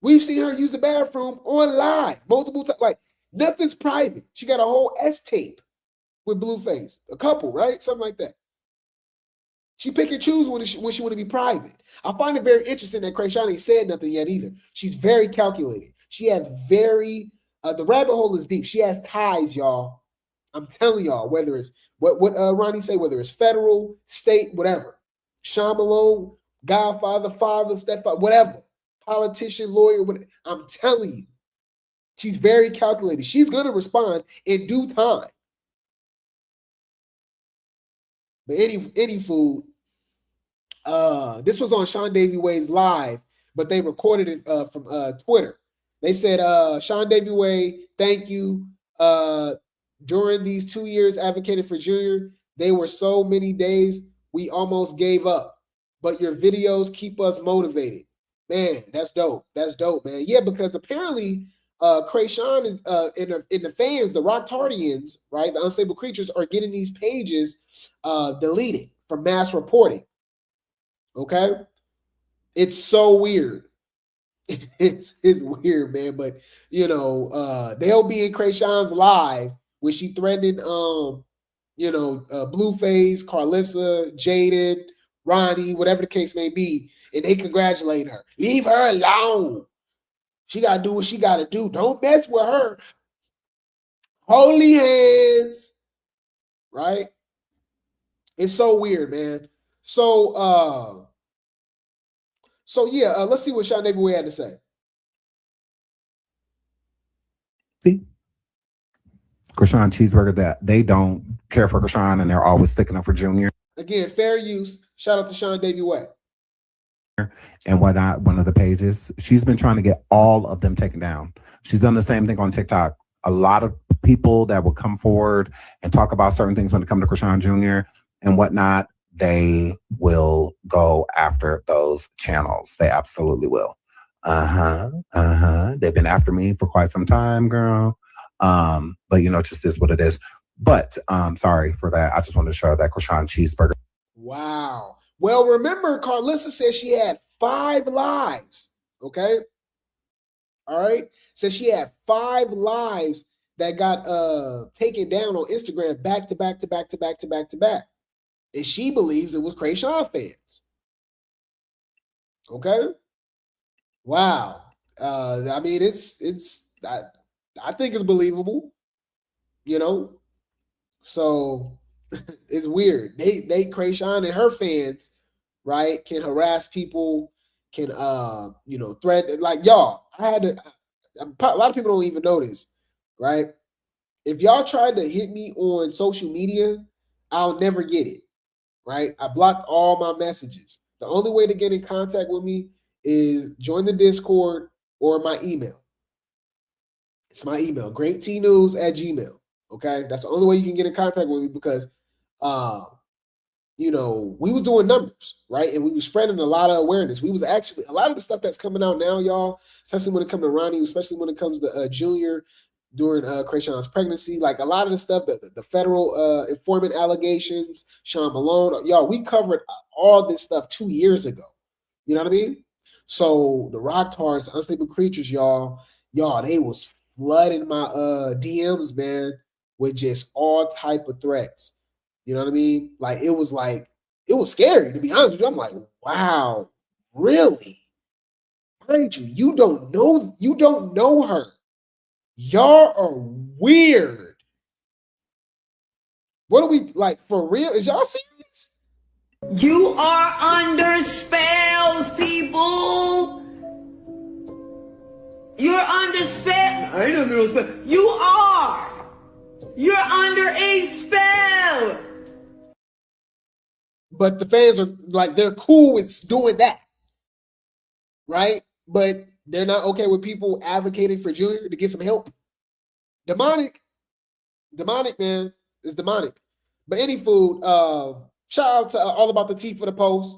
We've seen her use the bathroom on live multiple times. Like, nothing's private. She got a whole S tape with Blueface. A couple, right? Something like that. She pick and choose when she want to be private. I find it very interesting that Chrisean ain't said nothing yet either. She's very calculated. She has very, the rabbit hole is deep. She has ties, y'all. I'm telling y'all, whether it's, what Ronnie say, whether it's federal, state, whatever. Sean Malone, Godfather, father, stepfather, whatever. Politician, lawyer, whatever. I'm telling you. She's very calculated. She's going to respond in due time. But any fool, this was on Sean Davy Way's live, but they recorded it from Twitter. They said, Sean Davy Way, thank you. During these 2 years advocating for Junior, they were so many days we almost gave up. But your videos keep us motivated. Man, that's dope. That's dope, man. Yeah, because apparently Chrisean is in the fans, the 0RTIONs, right? The unstable creatures are getting these pages deleted from mass reporting. Okay? It's so weird. It's weird, man. But you know, they'll be in Chrisean's live when she threatened Blueface, Carlissa, Jaidyn, Ronnie, whatever the case may be, and they congratulate her. Leave her alone. She gotta do what she gotta do. Don't mess with her. Holy hands. Right? It's so weird, man. So yeah, let's see what Sean Davy Way had to say. See, Chrisean Cheeseburger that they don't care for Chrisean and they're always sticking up for Junior. Again, fair use. Shout out to Sean Davy Wet. And whatnot, one of the pages. She's been trying to get all of them taken down. She's done the same thing on TikTok. A lot of people that will come forward and talk about certain things when it comes to Chrisean Jr. and whatnot, they will go after those channels. They absolutely will. They've been after me for quite some time, girl. But you know, it just is what it is. But sorry for that. I just wanted to show that Chrisean Cheeseburger. Wow. Well, remember, Carlissa said she had 5 lives. Okay. All right. Said she had 5 lives that got taken down on Instagram back to back to back to back to back to back. And she believes it was Chrisean fans. Okay. Wow. I mean, I think it's believable, you know. So it's weird. They Chrisean and her fans, right, can harass people, can threaten. Like, y'all, a lot of people don't even know this, right? If y'all tried to hit me on social media, I'll never get it, right? I blocked all my messages. The only way to get in contact with me is join the Discord or my email. It's my email, grapetnews@gmail.com. Okay, that's the only way you can get in contact with me because, we was doing numbers, right? And we were spreading a lot of awareness. We was actually, a lot of the stuff that's coming out now, y'all, especially when it comes to Ronnie, especially when it comes to Junior during Chrisean's pregnancy, like a lot of the stuff, the federal informant allegations, Sean Malone, y'all, we covered all this stuff 2 years ago. You know what I mean? So the rock tars, unstable creatures, y'all, they was flooding my DMs, man, with just all type of threats. You know what I mean? Like it was scary, to be honest with you. I'm like, wow, really? Mind you, you don't know her. Y'all are weird. What are we, like, for real? Is y'all serious? You are under spells, people. You're under spell. I ain't under no spell. You are. You're under a spell. But the fans are like, they're cool with doing that, right? But they're not okay with people advocating for Junior to get some help. Demonic, man. It's demonic. But any food, shout out to All About the Tea for the post.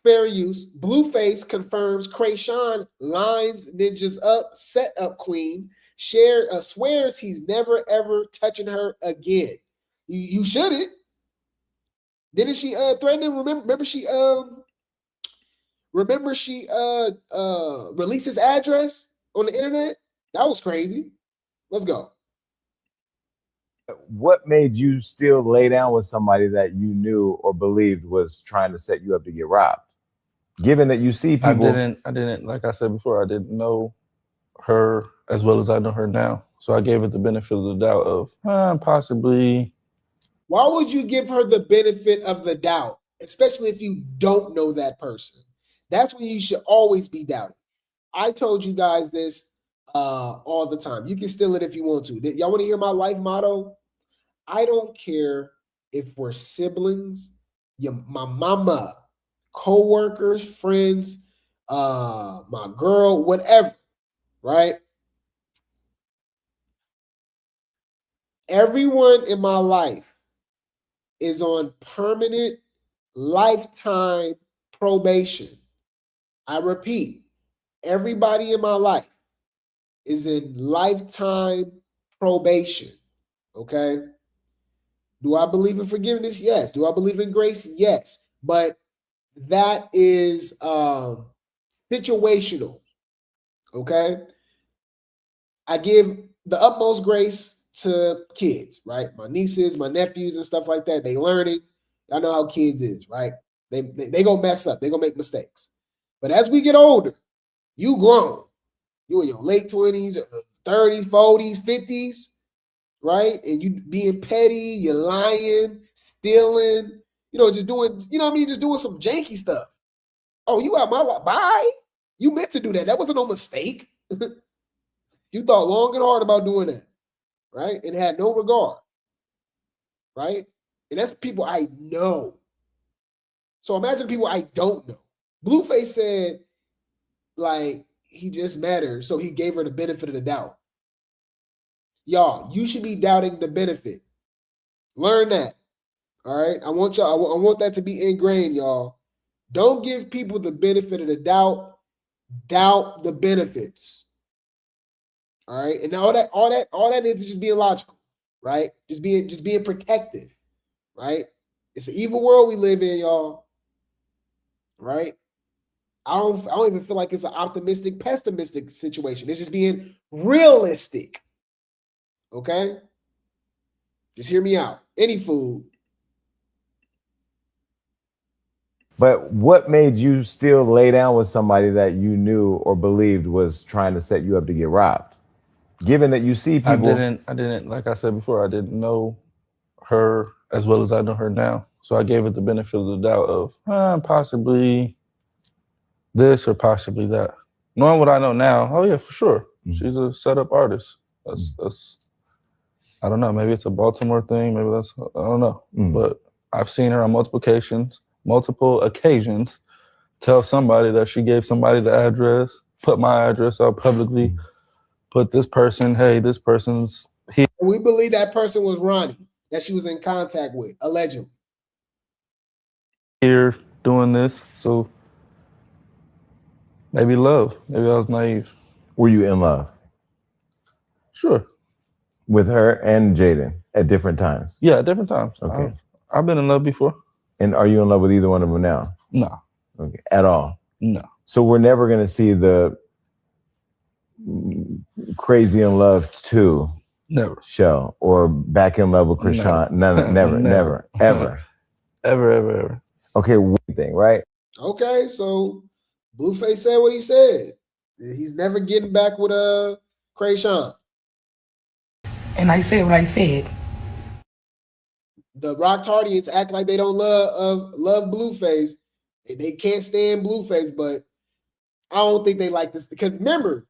Fair use. Blueface confirms Chrisean lines ninjas up, set up queen. Swears he's never ever touching her again. You shouldn't. Didn't she threaten him? Remember she released his address on the internet? That was crazy. Let's go. What made you still lay down with somebody that you knew or believed was trying to set you up to get robbed? Given that you see people, I didn't, like I said before, I didn't know her as well as I know her now. So I gave it the benefit of the doubt of possibly. Why would you give her the benefit of the doubt, especially if you don't know that person? That's when you should always be doubting. I told you guys this all the time. You can steal it if you want to. Y'all want to hear my life motto? I don't care if we're siblings, my mama, co-workers, friends, my girl, whatever, right? Everyone in my life is on permanent lifetime probation. I repeat, everybody in my life is in lifetime probation. Okay? Do I believe in forgiveness? Yes. Do I believe in grace? Yes. But that is situational. Okay? I give the utmost grace to kids, right? My nieces, my nephews and stuff like that. They learning. I know how kids is, right? They gonna mess up. They gonna make mistakes. But as we get older, you grown. You in your late 20s, 30s, 40s, 50s, right? And you being petty, you're lying, stealing, just doing, just doing some janky stuff. Oh, you out my life. Bye. You meant to do that. That wasn't no mistake. You thought long and hard about doing that. right? And had no regard, right? And that's people I know. So imagine people I don't know. Blueface said, like, he just met her, so he gave her the benefit of the doubt. Y'all, you should be doubting the benefit. Learn that. All right. I want y'all, I want that to be ingrained, y'all. Don't give people the benefit of the doubt. Doubt the benefits. All right. And all that is just being logical, right? Just being protective, right? It's an evil world we live in, y'all. Right? I don't even feel like it's an optimistic, pessimistic situation. It's just being realistic. Okay? Just hear me out. Any food. But what made you still lay down with somebody that you knew or believed was trying to set you up to get robbed? Given that you see people. I didn't, like I said before, I didn't know her as well as I know her now. So I gave it the benefit of the doubt of possibly this or possibly that. Knowing what I know now, oh yeah, for sure. She's a setup artist. That's I don't know, maybe it's a Baltimore thing, maybe that's, I don't know. But I've seen her on multiple occasions tell somebody that she gave somebody the address, put my address out publicly, put this person, hey, this person's here. We believe that person was Ronnie, that she was in contact with, allegedly. Here doing this, so maybe love. Maybe I was naive. Were you in love? Sure. With her and Jaidyn at different times? Yeah, at different times. Okay. I've been in love before. And are you in love with either one of them now? No. Okay. At all? No. So we're never going to see the Crazy in Love 2 show or Back in Love with Chrisean? Never, ever. Ever. Okay, one thing, right? Okay, so Blueface said what he said. He's never getting back with Chrisean. And I said what I said. The 0RTIONs act like they don't love Blueface. They can't stand Blueface, but I don't think they like this because remember,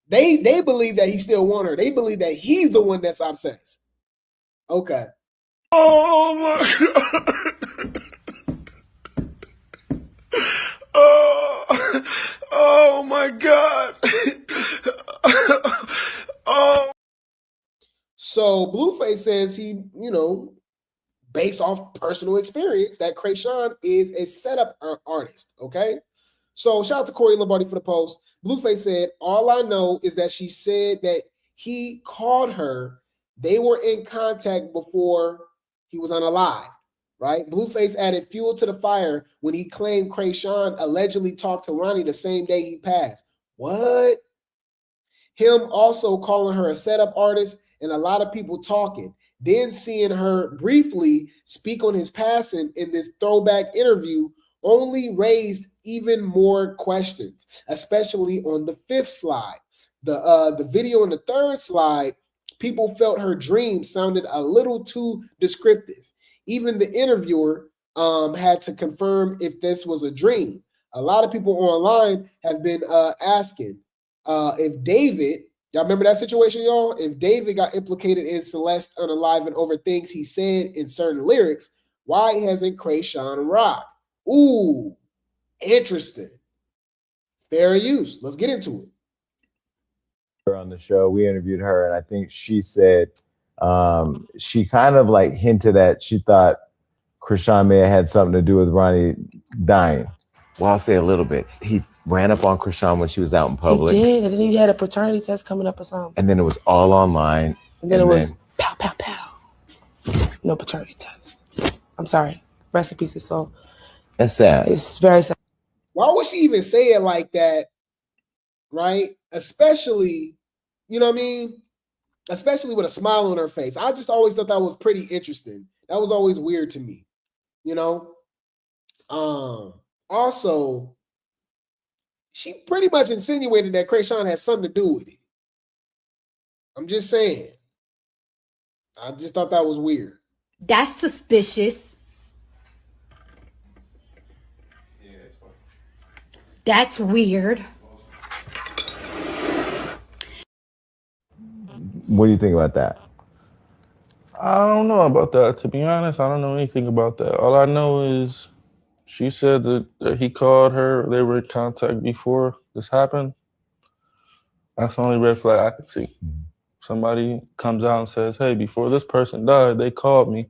they believe that he still want her. They believe that he's the one that's obsessed. Okay. Oh my God. Oh my God. Oh. So Blueface says he, based off personal experience, that Chrisean is a setup artist. Okay. So shout out to Corey Lombardi for the post. Blueface said, all I know is that she said that he called her. They were in contact before he was unalive, right? Blueface added fuel to the fire when he claimed Chrisean allegedly talked to Ronnie the same day he passed. What? Him also calling her a setup artist and a lot of people talking. Then seeing her briefly speak on his passing in this throwback interview only raised even more questions, especially on the 5th slide. The video in the 3rd slide, people felt her dream sounded a little too descriptive. Even the interviewer had to confirm if this was a dream. A lot of people online have been asking if David, y'all remember that situation, y'all? If David got implicated in Celeste unaliving over things he said in certain lyrics, why hasn't Chrisean rocked? Ooh, interesting. Fair use. Let's get into it. On the show, we interviewed her, and I think she said she kind of like hinted that she thought Chrisean may have had something to do with Ronnie dying. Well, I'll say a little bit. He ran up on Chrisean when she was out in public. He did, and then he had a paternity test coming up or something. And then it was all online. And then it was pow, pow, pow. No paternity test. I'm sorry. Rest in peace, his soul. That's sad. It's very sad. Why would she even say it like that, right? Especially, you know what I mean? Especially with a smile on her face. I just always thought that was pretty interesting. That was always weird to me, Also, she pretty much insinuated that Chrisean had something to do with it. I'm just saying. I just thought that was weird. That's suspicious. That's weird. What do you think about that? I don't know about that. To be honest, I don't know anything about that. All I know is she said that he called her. They were in contact before this happened. That's the only red flag I could see. Somebody comes out and says, hey, before this person died, they called me.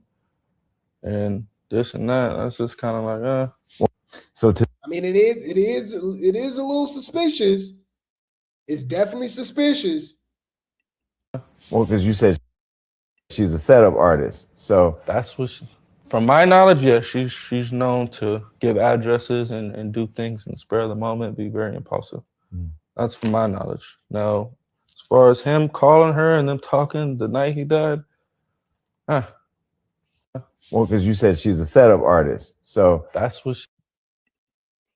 And this and that. That's just kind of like, So I mean, it is a little suspicious. It's definitely suspicious. Well, because you said she's a setup artist, so that's what from my knowledge, yes, she's known to give addresses and do things and spare the moment, be very impulsive. That's from my knowledge. Now, as far as him calling her and them talking the night he died, well, because you said she's a setup artist, so that's what.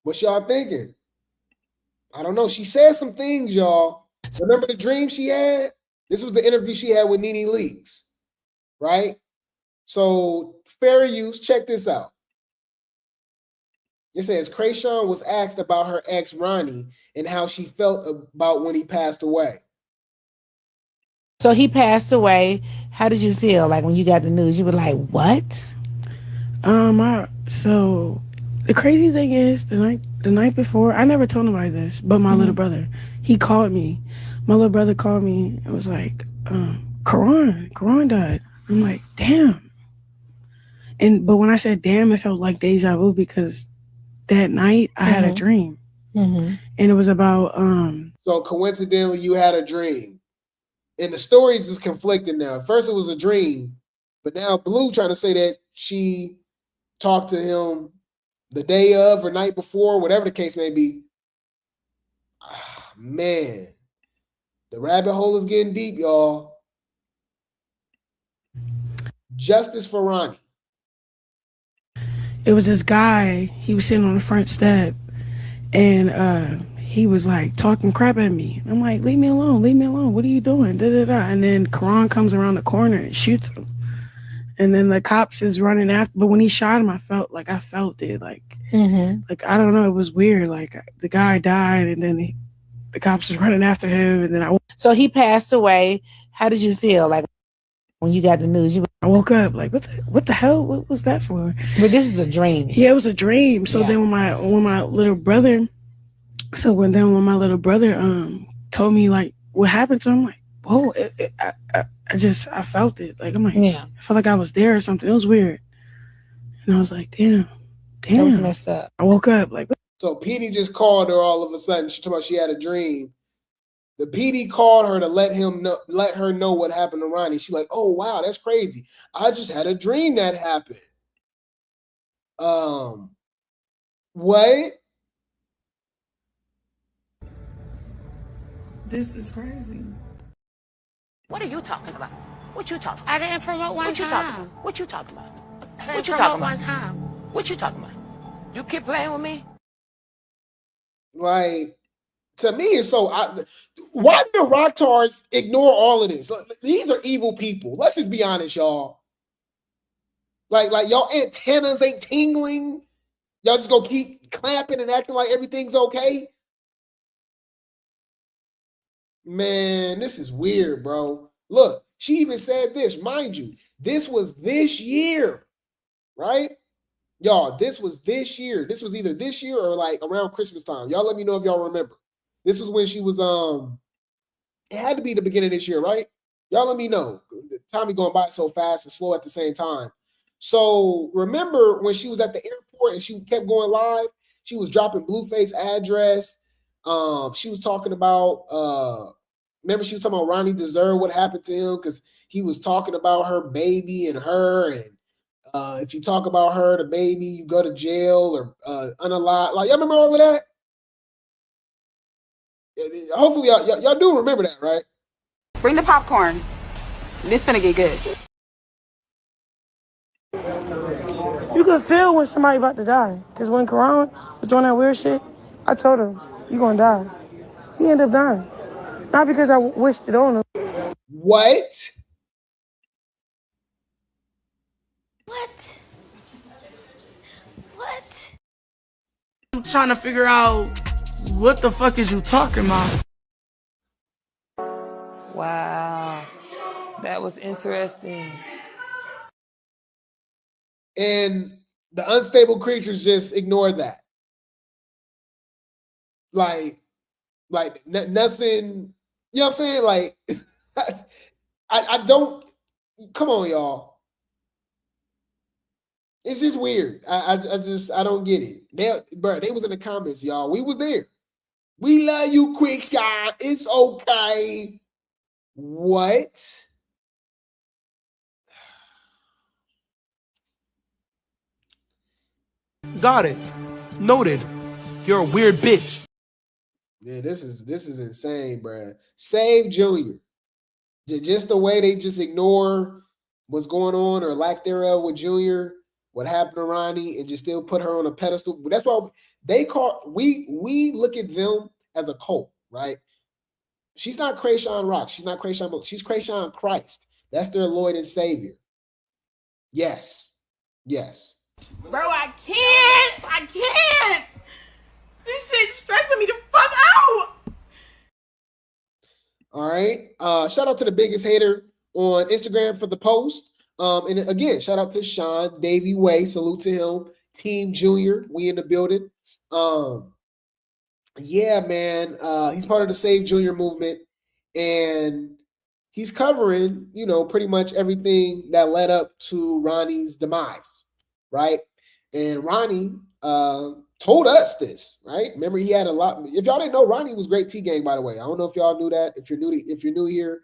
What y'all thinking? I don't know. She said some things, y'all. Remember the dream she had? This was the interview she had with Nene Leakes, right? So, fair use, check this out. It says, Chrisean was asked about her ex, Ronnie, and how she felt about when he passed away. So he passed away. How did you feel? Like when you got the news, you were like, what? So the crazy thing is the night before, I never told nobody this, but my little brother, he called me. My little brother called me and was like, Karan died. I'm like, damn. But when I said damn, it felt like deja vu because that night I had a dream. And it was about So coincidentally, you had a dream. And the stories is conflicting now. At first it was a dream, but now Blue trying to say that she talked to him the day of or night before, whatever the case may be. Man, the rabbit hole is getting deep, y'all. Justice for Ronnie. it was this guy, he was sitting on the front step and he was like talking crap at me. I'm like, leave me alone, what are you doing? And then Karan comes around the corner and shoots him. And then the cops is running after, but when he shot him, I felt it, like I don't know, it was weird. Like the guy died and then the cops was running after him, and then So he passed away. How did you feel? Like when you got the news, I woke up like, what the hell? What was that for? But this is a dream. Yeah, it was a dream. So then when my little brother, told me like what happened to him, I'm like, whoa, I felt it. Like I'm like, I felt like I was there or something. It was weird. And I was like, damn. That was messed up. I woke up like. So PD just called her all of a sudden. She told me she had a dream. The PD called her to let her know what happened to Ronnie. She's like, oh wow, that's crazy. I just had a dream that happened. What? This is crazy. What are you talking about? What you talking about? I didn't promote one time. What you talking about? What you talking about? One time. What you talking about? You keep playing with me? Like, to me, it's so. Why do the Rocktards ignore all of this? These are evil people. Let's just be honest, y'all. Like y'all antennas ain't tingling. Y'all just gonna keep clapping and acting like everything's okay. Man, this is weird, bro. Look, she even said this. Mind you, this was this year, right? Y'all, this was this year. This was either this year or like around Christmas time. Y'all let me know if y'all remember. This was when she was, it had to be the beginning of this year, right? Y'all let me know. The time is going by so fast and slow at the same time. So remember when she was at the airport and she kept going live, she was dropping Blueface address. She was talking about, remember she was talking about Ronnie deserved what happened to him because he was talking about her baby and her, and if you talk about her, the baby, you go to jail or unalive. Like, y'all remember all of that? Hopefully y'all do remember that, right? Bring the popcorn. This finna get good. You could feel when somebody about to die. Because when Karan was doing that weird shit, I told him, you gonna die. He ended up dying. Not because I wished it on him. What? I'm trying to figure out what the fuck is you talking about? Wow, that was interesting. And the unstable creatures just ignore that. Like nothing, you know what I'm saying? Like, I don't, come on, y'all. It's just weird. I don't get it. They was in the comments, y'all. We was there. We love you, Chrisean. It's okay. What? Got it. Noted. You're a weird bitch. Yeah, this is insane, bruh. Save Junior. Just the way they just ignore what's going on or lack thereof with Junior, what happened to Ronnie, and just still put her on a pedestal. That's why we look at them as a cult, right? She's not Chrisean Rock. She's not Chrisean. She's Chrisean Christ. That's their Lord and Savior. Yes. Yes. Bro, I can't. This shit's stressing me the fuck out. All right. Shout out to the biggest hater on Instagram for the post. And again, shout out to Sean Davey Way. Salute to him. Team Junior. We in the building. Yeah, man. He's part of the Save Junior movement. And he's covering, pretty much everything that led up to Ronnie's demise. Right. And Ronnie told us this, right? Remember, he had a lot. If y'all didn't know, Ronnie was Grape Tea Gang, by the way. I don't know if y'all knew that. If you're new here,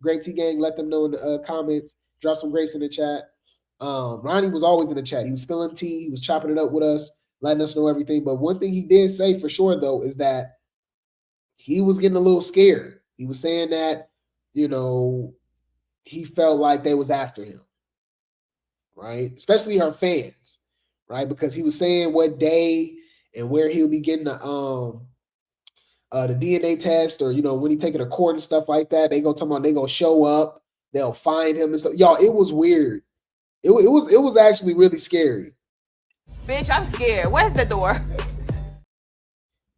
Grape Tea Gang, let them know in the comments. Drop some grapes in the chat. Ronnie was always in the chat. He was spilling tea. He was chopping it up with us, letting us know everything. But one thing he did say for sure, though, is that he was getting a little scared. He was saying that, he felt like they was after him, right? Especially her fans, right? Because he was saying what day and where he'll be getting the DNA test, or when he taking a court and stuff like that. They gonna show up, they'll find him and stuff. Y'all, it was weird. It was actually really scary. Bitch, I'm scared. Where's the door?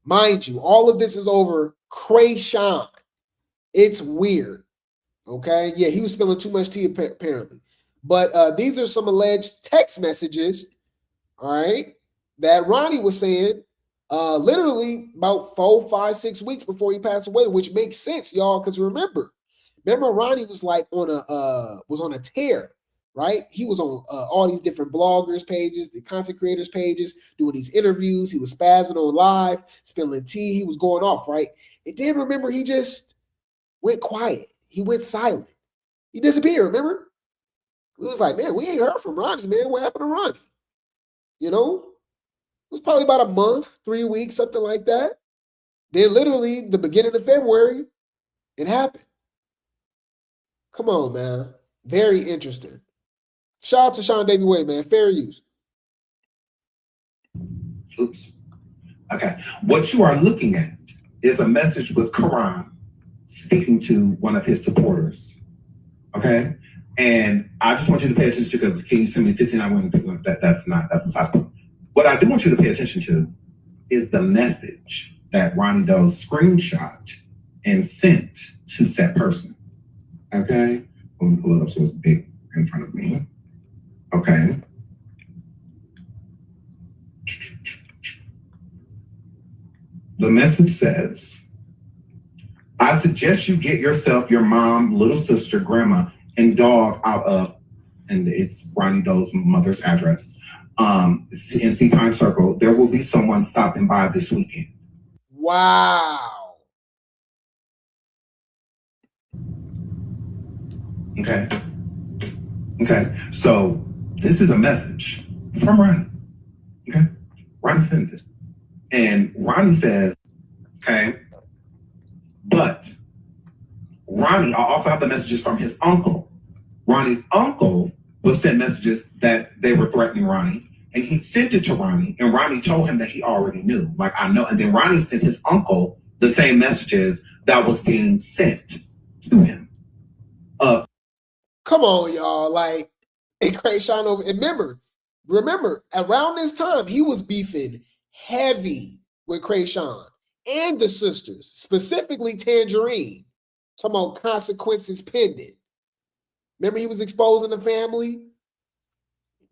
Mind you, all of this is over Chrisean. It's weird. Okay, yeah, he was spilling too much tea apparently. But these are some alleged text messages, all right, that Ronnie was saying literally about 4, 5, 6 weeks before he passed away, which makes sense, y'all, because remember Ronnie was like on a tear, right? He was on all these different bloggers pages, the content creators pages, doing these interviews. He was spazzing on live, spilling tea. He was going off, right? And then remember, he just went quiet. He went silent. He disappeared, remember? We was like, man, we ain't heard from Ronnie, man. What happened to Ronnie? It was probably about a month, 3 weeks, something like that. Then literally the beginning of February, it happened. Come on, man. Very interesting. Shout out to Sean Davey Way, man. Fair use. Oops. Okay. What you are looking at is a message with Quran speaking to one of his supporters. Okay? And I just want you to pay attention, because can you send me 15 hours and people? That's beside the point. What I do want you to pay attention to is the message that Ronnie Doe screenshot and sent to that person. Okay? Let me pull it up so it's big in front of me. Okay. The message says, I suggest you get yourself, your mom, little sister, grandma, and dog out of, and it's Ronnie Doe's mother's address, in Sea Pine Circle. There will be someone stopping by this weekend. Wow. Okay. Okay. So this is a message from Ronnie. Okay. Ronnie sends it. And Ronnie says, okay, but Ronnie, I also have the messages from his uncle. Ronnie's uncle would send messages that they were threatening Ronnie, and he sent it to Ronnie, and Ronnie told him that he already knew. Like, I know. And then Ronnie sent his uncle the same messages that was being sent to him. Come on, y'all. Like, and Chrisean over. And remember, around this time, he was beefing heavy with Chrisean and the sisters, specifically Tangerine. Talking about consequences pending. Remember, he was exposing the family,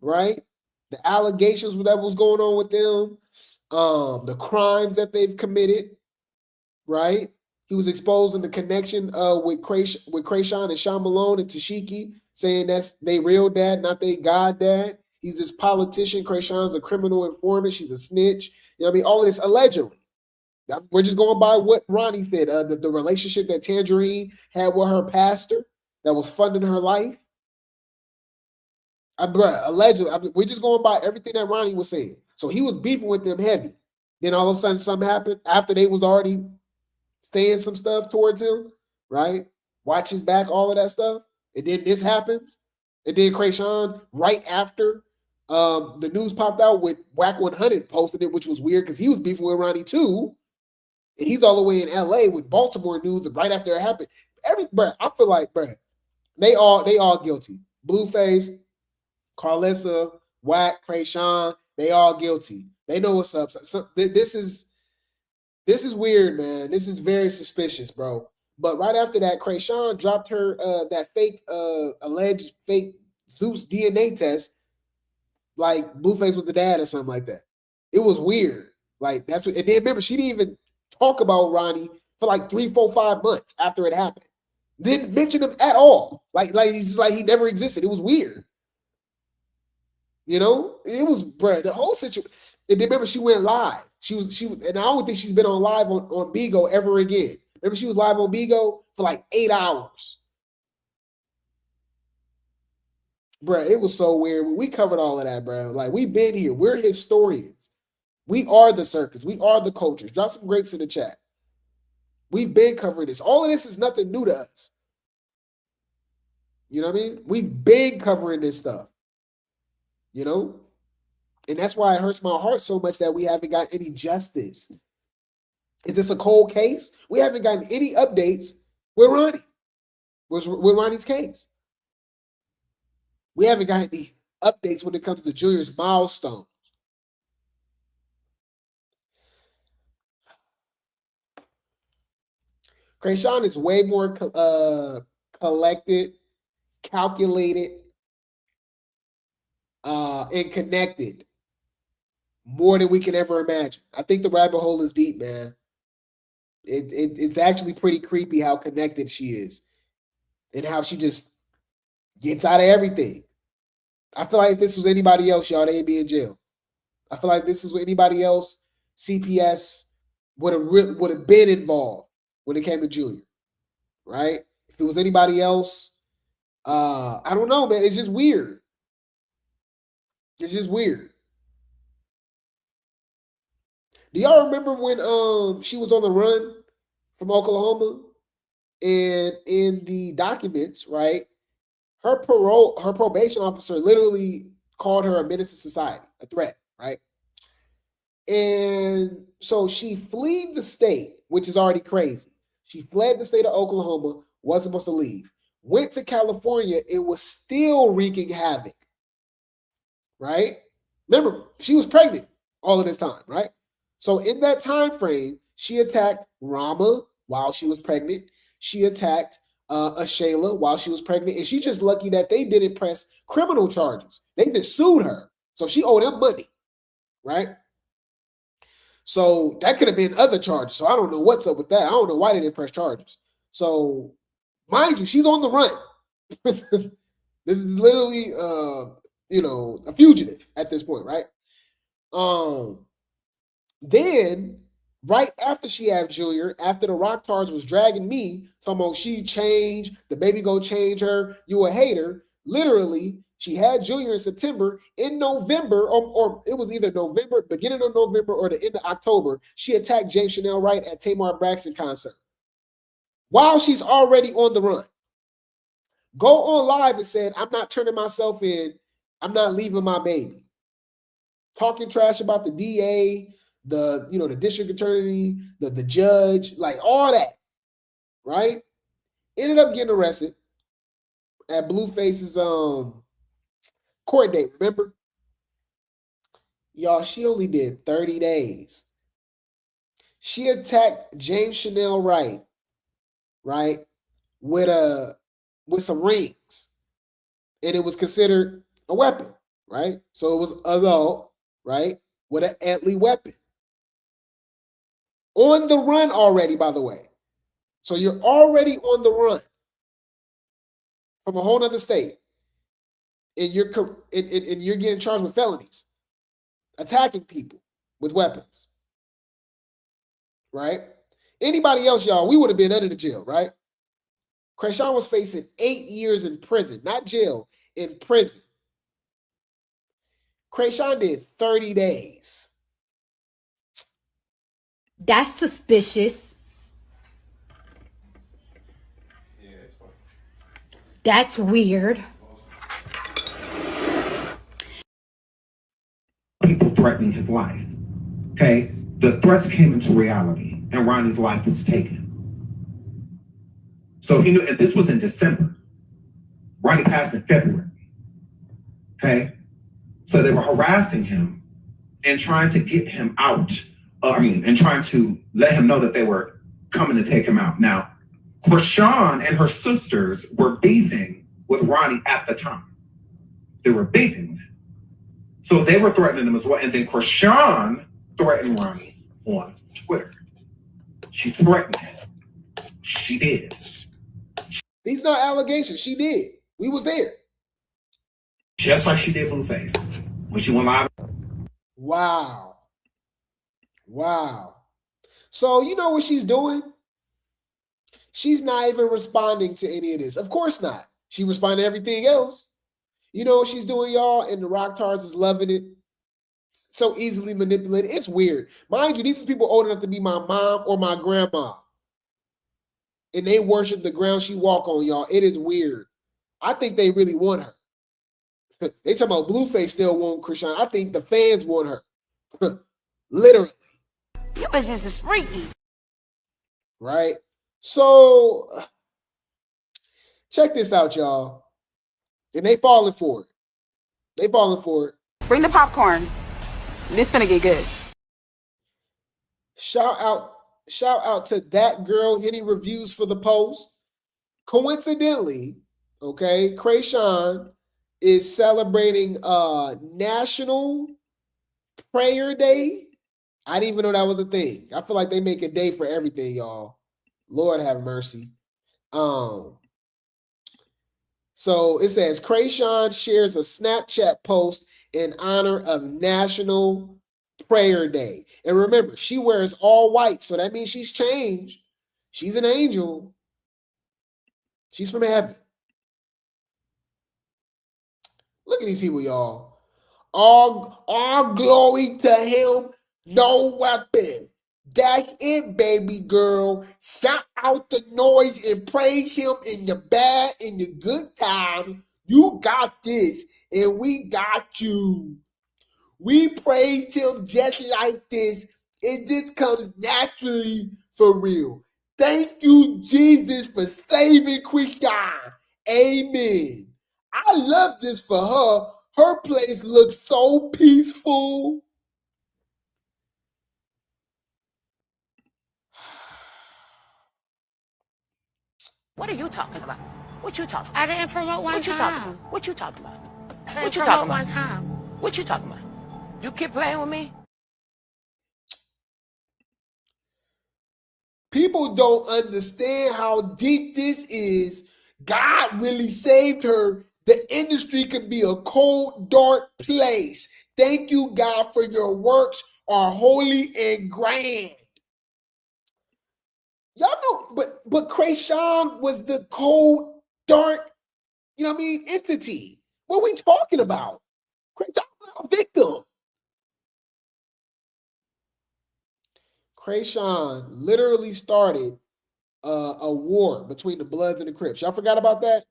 right? the allegations that was going on with them, the crimes that they've committed, right? He was exposing the connection with Chrisean and Sean Malone and Tashiki, saying that's they real dad, not they god dad. He's this politician. Chrisean's a criminal informant. She's a snitch. You know what I mean? All of this allegedly. We're just going by what Ronnie said. The relationship that Tangerine had with her pastor that was funding her life. Allegedly. We're just going by everything that Ronnie was saying. So he was beefing with them heavy. Then all of a sudden something happened after they was already saying some stuff towards him, right? Watch his back, all of that stuff. And then this happens. And then Chrisean, right after the news popped out with Whack 100 posted it, which was weird because he was beefing with Ronnie too. And he's all the way in LA with Baltimore news right after it happened. I feel like, they all guilty. Blueface, Carlissa, Whack, Chrisean, they all guilty. They know what's up. So this is weird, man. This is very suspicious, bro. But right after that, Chrisean dropped her that fake, alleged fake Zeus DNA test, like Blueface with the dad or something like that. It was weird. Like that's what. And then remember, she didn't even talk about Ronnie for like 3, 4, 5 months after it happened. Didn't mention him at all. Like he's just like he never existed. It was weird. You know, it was the whole situation. And then remember, she went live. She was, and I don't think she's been on live on Bigo ever again. Remember, she was live on Bigo for like 8 hours. It was so weird. We covered all of that, Like, we've been here. We're historians. We are the circus. We are the cultures. Drop some grapes in the chat. We've been covering this. All of this is nothing new to us. You know what I mean? We've been covering this stuff. You know? And that's why it hurts my heart so much that we haven't got any justice. Is this a cold case? We haven't gotten any updates with Ronnie. With Ronnie's case. We haven't got any updates when it comes to Junior's milestones. Chrisean is way more collected, calculated, and connected more than we can ever imagine. I think the rabbit hole is deep, man. It's actually pretty creepy how connected she is and how she just gets out of everything. I feel like if this was anybody else, y'all, they'd be in jail. I feel like this is what anybody else, CPS would have been involved when it came to Junior, right? If it was anybody else, I don't know, man. It's just weird. It's just weird. Do y'all remember when she was on the run from Oklahoma? And in the documents, right, her probation officer literally called her a menace to society, a threat, right? And so she fled the state, which is already crazy. She fled the state of Oklahoma, wasn't supposed to leave. Went to California, it was still wreaking havoc, right? Remember, she was pregnant all of this time, right? So in that time frame, she attacked Rama while she was pregnant. She attacked Ashayla while she was pregnant. And she's just lucky that they didn't press criminal charges. They just sued her. So she owed them money, right? So that could have been other charges. So I don't know what's up with that. I don't know why they didn't press charges. So mind you, she's on the run. This is literally, a fugitive at this point, right? Then, right after she had Junior, after the Rock Tars was dragging me, talking about she changed, the baby go change her, you a hater. Literally, she had Junior in September. In November, or it was either November, beginning of November, or the end of October, she attacked James Chanel Wright at Tamar Braxton concert. While she's already on the run. Go on live and said, I'm not turning myself in. I'm not leaving my baby. Talking trash about the DA, the district attorney, the judge, like all that, right? Ended up getting arrested at Blueface's court date, remember? Y'all, she only did 30 days. She attacked James Chanel Wright, right? With some rings. And it was considered a weapon, right? So it was adult, right, with an deadly weapon. On the run already, by the way. So you're already on the run from a whole other state. And you're getting charged with felonies, attacking people with weapons, right? Anybody else, y'all, we would have been under the jail, right? Chrisean was facing 8 years in prison, not jail, in prison. Chrisean did 30 days. That's suspicious. That's weird. People threatening his life. Okay? The threats came into reality and Ronnie's life was taken. So he knew, and this was in December. Ronnie passed in February. Okay? So they were harassing him and trying to get him out. And trying to let him know that they were coming to take him out. Now, Chrisean and her sisters were beefing with Ronnie at the time. They were beefing with him. So they were threatening him as well. And then Chrisean threatened Ronnie on Twitter. She threatened him. She did. These not allegations. She did. We was there. Just like she did Blueface when she went live. Wow. Wow. So you know what she's doing? She's not even responding to any of this. Of course not. She responded to everything else. You know what she's doing, y'all? And the Rock Tards is loving it. So easily manipulated. It's weird. Mind you, these are people old enough to be my mom or my grandma. And they worship the ground she walk on, y'all. It is weird. I think they really want her. They talking about Blueface still want Chrisean. I think the fans want her. Literally. You bitches is freaky. Right? So, check this out, y'all. And they falling for it. They falling for it. Bring the popcorn. This finna get good. Shout out to that girl hitting reviews for the post. Coincidentally, okay, Chrisean is celebrating National Prayer Day. I didn't even know that was a thing. I feel like they make a day for everything, y'all. Lord have mercy. So it says Chrisean shares a Snapchat post in honor of National Prayer Day. And remember, she wears all white, so that means she's changed. She's an angel. She's from heaven. Look at these people, y'all. All glory to him, no weapon. That's it, baby girl. Shout out the noise and praise him in the bad and the good times. You got this, and we got you. We praise him just like this. It just comes naturally for real. Thank you, Jesus, for saving Chrisean. Amen. I love this for her. Her place looks so peaceful. What are you talking about? What you talking about? I didn't promote one What you time. talking about? What you talking about? I What didn't you promote talking one about? time. What you talking about? You keep playing with me? People don't understand how deep this is. God really saved her. The industry can be a cold, dark place. Thank you, God, for your works are holy and grand. Y'all know, but Chrisean was the cold, dark, you know what I mean, entity. What are we talking about? Chrisean was a victim. Chrisean literally started a war between the Bloods and the Crips. Y'all forgot about that?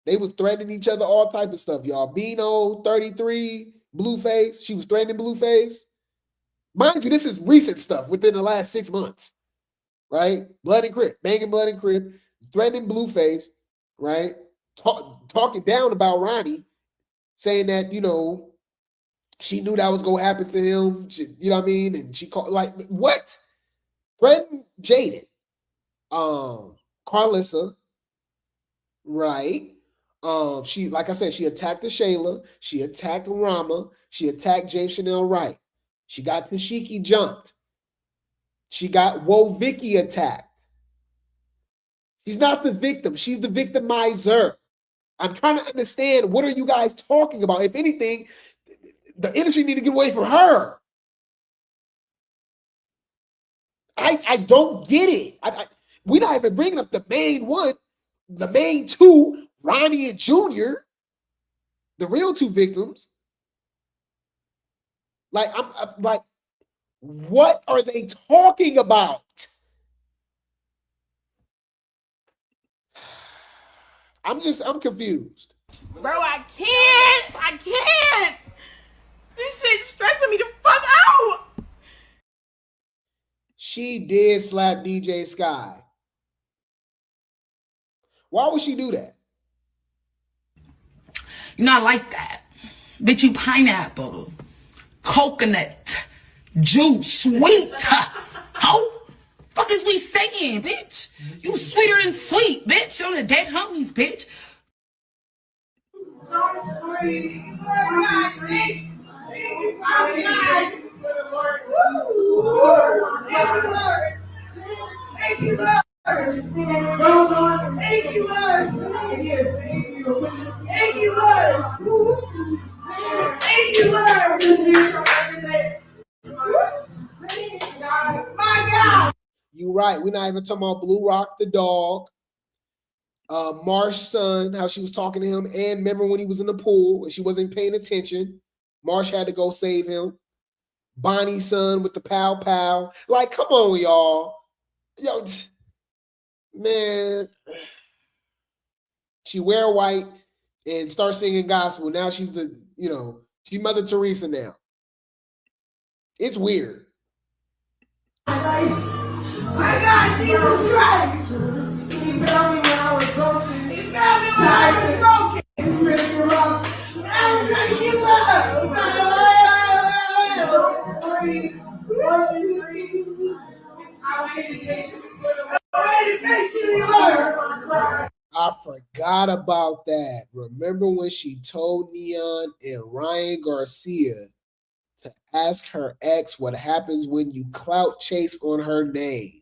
They was threatening each other, all type of stuff, y'all. Bino, 33, Blueface. She was threatening Blueface. Mind you, this is recent stuff within the last 6 months, right? Blood and Crip, banging Blood and Crip, threatening Blueface, right? Talking down about Ronnie, saying that, you know, she knew that was going to happen to him. She, you know what I mean? And she called, like, what? Threatened Jaidyn. Carlissa, right? She, like I said, she attacked the Shayla, she attacked Rama, she attacked James Chanel Wright. She got Tashiki jumped. She got Woe Vicky attacked. She's not the victim, she's the victimizer. I'm trying to understand, what are you guys talking about? If anything, the industry need to get away from her. I don't get it. We're not even bringing up the main one, the main two, Ronnie and Junior, the real two victims. Like, I'm like, what are they talking about? I'm confused. Bro, I can't. This shit's stressing me the fuck out. She did slap DJ Sky. Why would she do that? You're not like that. Bitch, you pineapple, coconut, juice, sweet. How? Fuck is we saying, bitch? You sweeter than sweet, bitch. On the dead homies, bitch. Thank you, Lord. Thank you, Lord. Thank you, Lord. Thank you, Lord. My God. You right. We're not even talking about Blue Rock the dog. Marsh's son, how she was talking to him, and remember when he was in the pool and she wasn't paying attention. Marsh had to go save him. Bonnie's son with the pow pow. Like, come on, y'all. Yo, man. She wear white and start singing gospel. Now she's the, she's Mother Teresa now. It's weird. My God, Jesus Christ. He found me when I was broken. He found me when I was broken. He picked me up. I was trying to get I forgot about that. Remember when she told Neon and Ryan Garcia to ask her ex what happens when you clout chase on her name?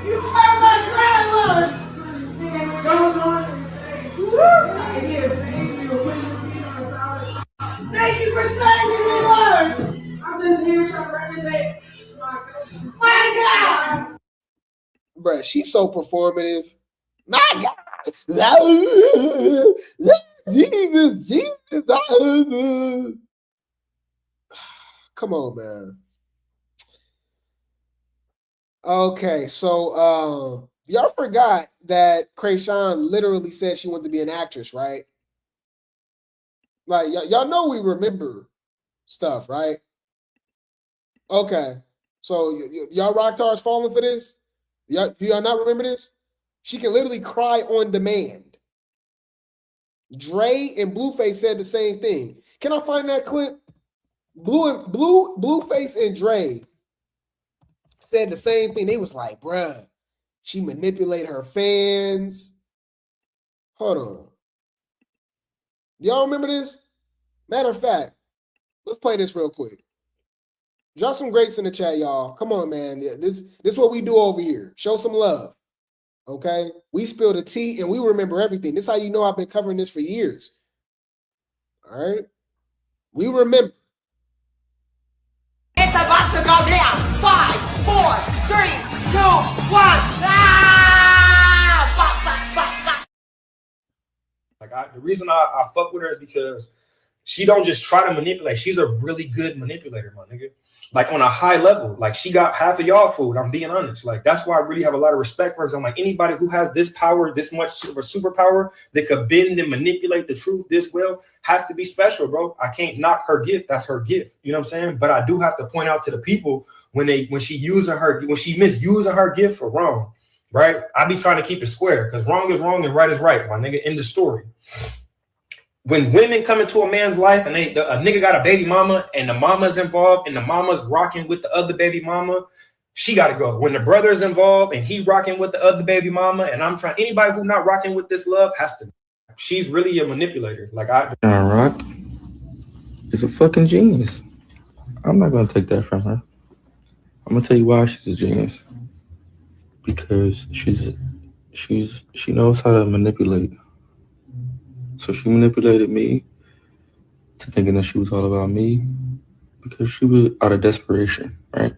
You are my grandma. Thank you for saving me, Lord. I'm just here trying to represent my God. Bruh, she's so performative. My God. Jesus. Come on, man. Okay, so y'all forgot that Chrisean literally said she wanted to be an actress, right? Like, y'all know we remember stuff, right? Okay, so y'all rock stars falling for this? Do y'all not remember this? She can literally cry on demand. Dre and Blueface said the same thing. Can I find that clip? Blueface and Dre said the same thing. They was like, bruh, she manipulated her fans. Hold on. Y'all remember this? Matter of fact, let's play this real quick. Drop some grapes in the chat, y'all. Come on, man. This is what we do over here. Show some love. Okay? We spill the tea and we remember everything. This is how you know I've been covering this for years. All right? We remember. It's about to go down. 5, 4, 3, 2, 1. Like the reason I fuck with her is because she don't just try to manipulate. She's a really good manipulator, my nigga. Like on a high level. Like she got half of y'all food. I'm being honest. Like that's why I really have a lot of respect for her. I'm like, anybody who has this power, this much of a superpower that could bend and manipulate the truth this well has to be special, bro. I can't knock her gift. That's her gift. You know what I'm saying? But I do have to point out to the people when she misusing her gift for wrong, right? I be trying to keep it square because wrong is wrong and right is right, my nigga. In the story. when women come into a man's life and a nigga got a baby mama and the mama's involved and the mama's rocking with the other baby mama, she got to go. When the brother's involved and he rocking with the other baby mama, and I'm trying, anybody who not rocking with this love has to. She's really a manipulator. Like Rock is a fucking genius. I'm not gonna take that from her. I'm gonna tell you why she's a genius. Because she knows how to manipulate. So she manipulated me to thinking that she was all about me because she was out of desperation, right?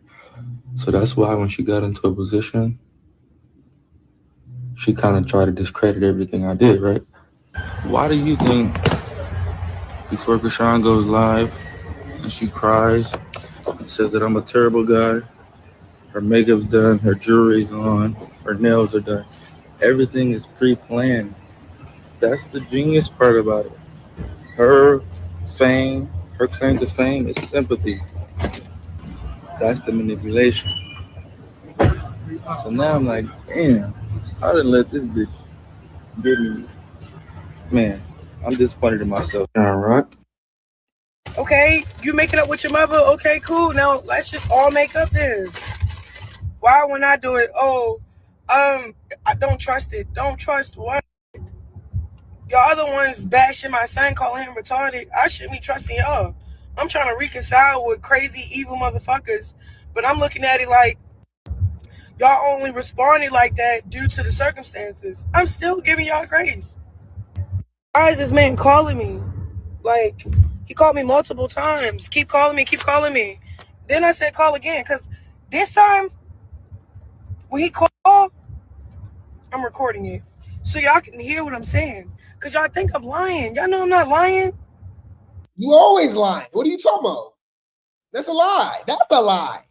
So that's why when she got into a position, she kind of tried to discredit everything I did, right? Why do you think before Chrisean goes live and she cries and says that I'm a terrible guy, her makeup's done, her jewelry's on, her nails are done, everything is pre-planned? That's the genius part about it. Her fame, her claim to fame is sympathy. That's the manipulation. So now I'm like, damn, I didn't let this bitch get me. Man, I'm disappointed in myself. Rock. Okay, you making up with your mother. Okay, cool. Now let's just all make up then. Why when I do it? Oh, I don't trust it. Don't trust what? Y'all other ones bashing my son, calling him retarded. I shouldn't be trusting y'all. I'm trying to reconcile with crazy, evil motherfuckers. But I'm looking at it like, y'all only responded like that due to the circumstances. I'm still giving y'all grace. Why is this man calling me? Like, he called me multiple times. Keep calling me, keep calling me. Then I said call again, because this time, when he called, I'm recording it. So y'all can hear what I'm saying. Because y'all think I'm lying. Y'all know I'm not lying. You always lying. What are you talking about? That's a lie. That's a lie.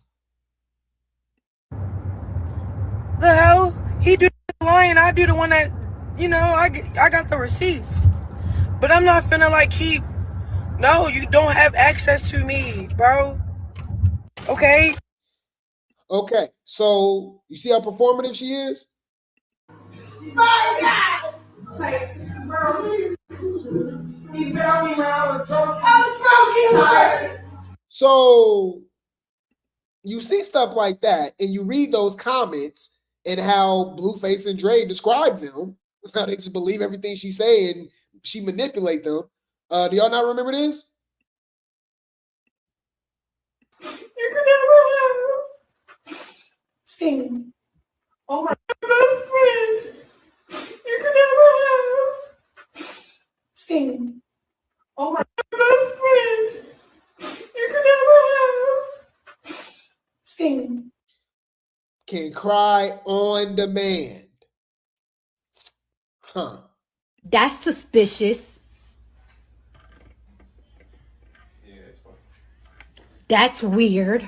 The hell? He do the lying. I do the one that, you know, I got the receipts. But I'm not finna like keep. No, you don't have access to me, bro. Okay? Okay. So you see how performative she is? My God! Like, bro, he found me when I was broke. I was broken. So you see stuff like that, and you read those comments and how Blueface and Dre describe them, how they just believe everything she's saying, she manipulate them. Do y'all not remember this? You could never have seen. Oh my best friend. You could never have seen. Oh my best friend. You could never have seen. Can cry on demand. Huh. That's suspicious. That's weird.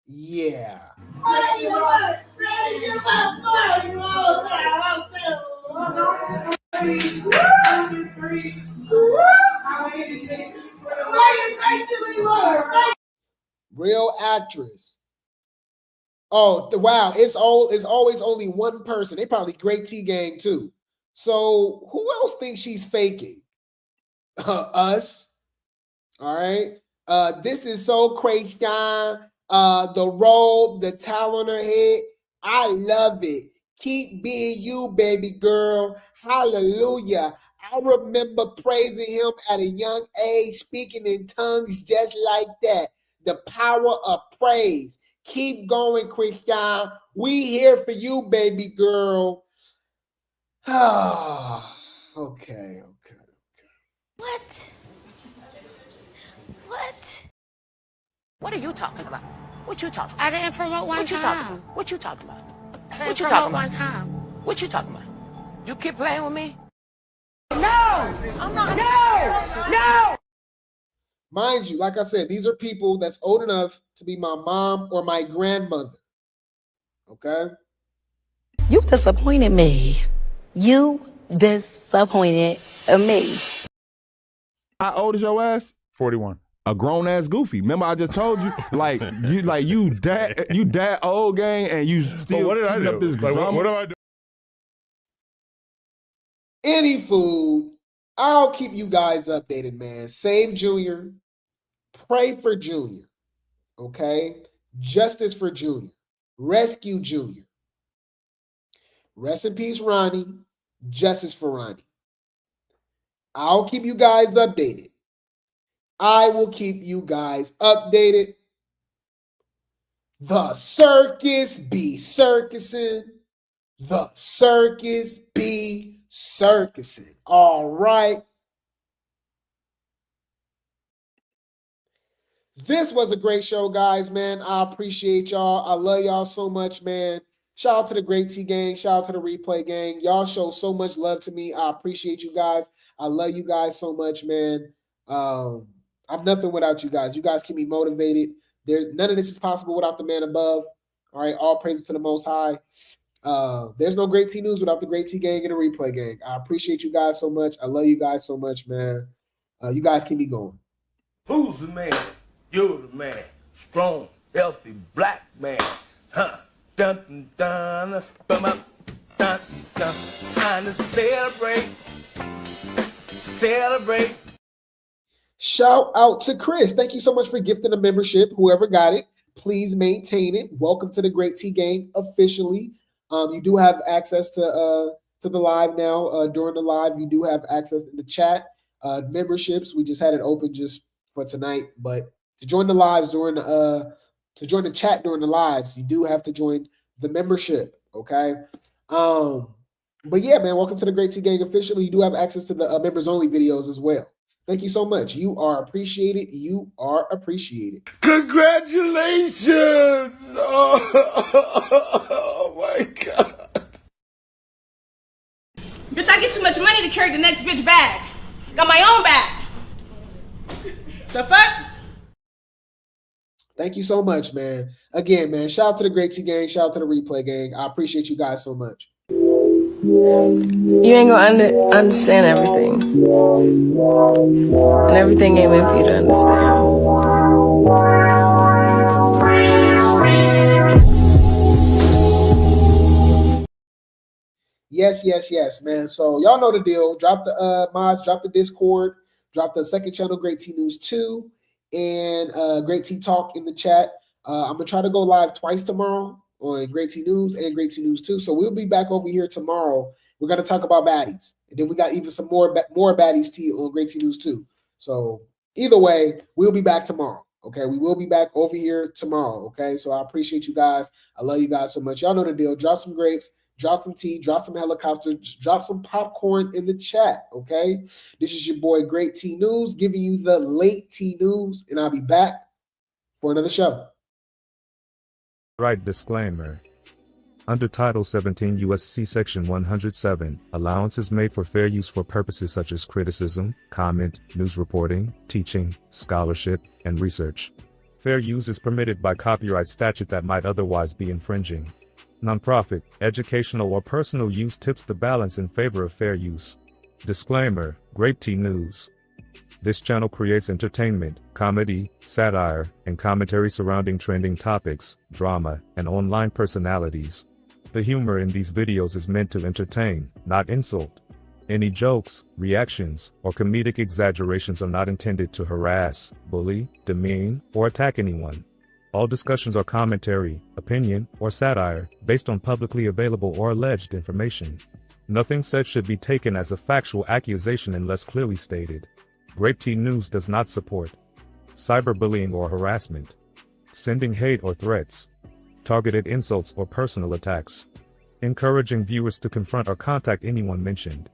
Yeah. Real actress. Oh, wow. It's always only one person. They probably Grape Tea gang too. So who else thinks she's faking? Us. All right. This is so Chrisean. The robe, the towel on her head. I love it. Keep being you, baby girl. Hallelujah. I remember praising him at a young age, speaking in tongues just like that. The power of praise. Keep going, Chrisean. We here for you, baby girl. Okay. What? What? What are you talking about? What you talking about? I didn't promote one What you time. talking about? What you talking about? I What didn't you promote talking one about? time. What you talking about? You keep playing with me? No! I'm not. No! Mind you, like I said, these are people that's old enough to be my mom or my grandmother. Okay? You disappointed me. You disappointed me. How old is your ass? 41. A grown ass goofy. Remember, I just told you, you that old gang, and you still But what did I keeping do? up this Like, drama. what do I do? any food. I'll keep you guys updated, man. Save Junior. Pray for Junior. Okay? Justice for Junior. Rescue Junior. Rest in peace, Ronnie. Justice for Ronnie. I'll keep you guys updated. I will keep you guys updated. The circus be circusing. The circus be circusing. All right. This was a great show, guys, man. I appreciate y'all. I love y'all so much, man. Shout out to the Grape Tea gang. Shout out to the Replay gang. Y'all show so much love to me. I appreciate you guys. I love you guys so much, man. I'm nothing without you guys. You guys keep me motivated. None of this is possible without the man above. All right, all praises to the Most High. There's no Grape Tea News without the Grape Tea gang and the Replay gang. I appreciate you guys so much. I love you guys so much, man. You guys keep me going. Who's the man? You're the man. Strong, healthy, black man. Huh? Dun dun dun. Bum up. Dun dun. Time to celebrate. Celebrate. Shout out to Chris. Thank you so much for gifting a membership. Whoever got it, please maintain it. Welcome to the Grape Tea gang officially. You do have access to the live now. During the live, you do have access to the chat. Memberships, we just had it open just for tonight, but to join the lives during to join the chat during the lives, you do have to join the membership. Okay. But yeah, man, welcome to the Grape Tea gang officially. You do have access to the members only videos as well. Thank you so much. You are appreciated. You are appreciated. Congratulations! Oh my God. Bitch, I get too much money to carry the next bitch bag. Got my own bag. The fuck? Thank you so much, man. Again, man, shout out to the Grape Tea gang. Shout out to the Replay gang. I appreciate you guys so much. You ain't gonna understand everything. And everything ain't meant for you to understand. Yes, man. So y'all know the deal. Drop the mods, drop the Discord, drop the second channel, Grape Tea News 2, and Grape Tea Talk in the chat. I'm gonna try to go live twice tomorrow on Grape Tea News and Grape Tea News 2. So we'll be back over here tomorrow. We're gonna talk about baddies, and then we got even some more baddies tea on Grape Tea News 2. So either way, we'll be back tomorrow. Okay, we will be back over here tomorrow. Okay, so I appreciate you guys. I love you guys so much. Y'all know the deal. Drop some grapes, drop some tea, drop some helicopters, drop some popcorn in the chat. Okay, this is your boy Grape Tea News giving you the late tea news, and I'll be back for another show. Right disclaimer. Under Title 17 U.S.C. Section 107, allowance is made for fair use for purposes such as criticism, comment, news reporting, teaching, scholarship, and research. Fair use is permitted by copyright statute that might otherwise be infringing. Nonprofit, educational, or personal use tips the balance in favor of fair use. Disclaimer, Grape Tea News. This channel creates entertainment, comedy, satire, and commentary surrounding trending topics, drama, and online personalities. The humor in these videos is meant to entertain, not insult. Any jokes, reactions, or comedic exaggerations are not intended to harass, bully, demean, or attack anyone. All discussions are commentary, opinion, or satire, based on publicly available or alleged information. Nothing said should be taken as a factual accusation unless clearly stated. Grape Tea News does not support cyberbullying or harassment, sending hate or threats, targeted insults or personal attacks, encouraging viewers to confront or contact anyone mentioned.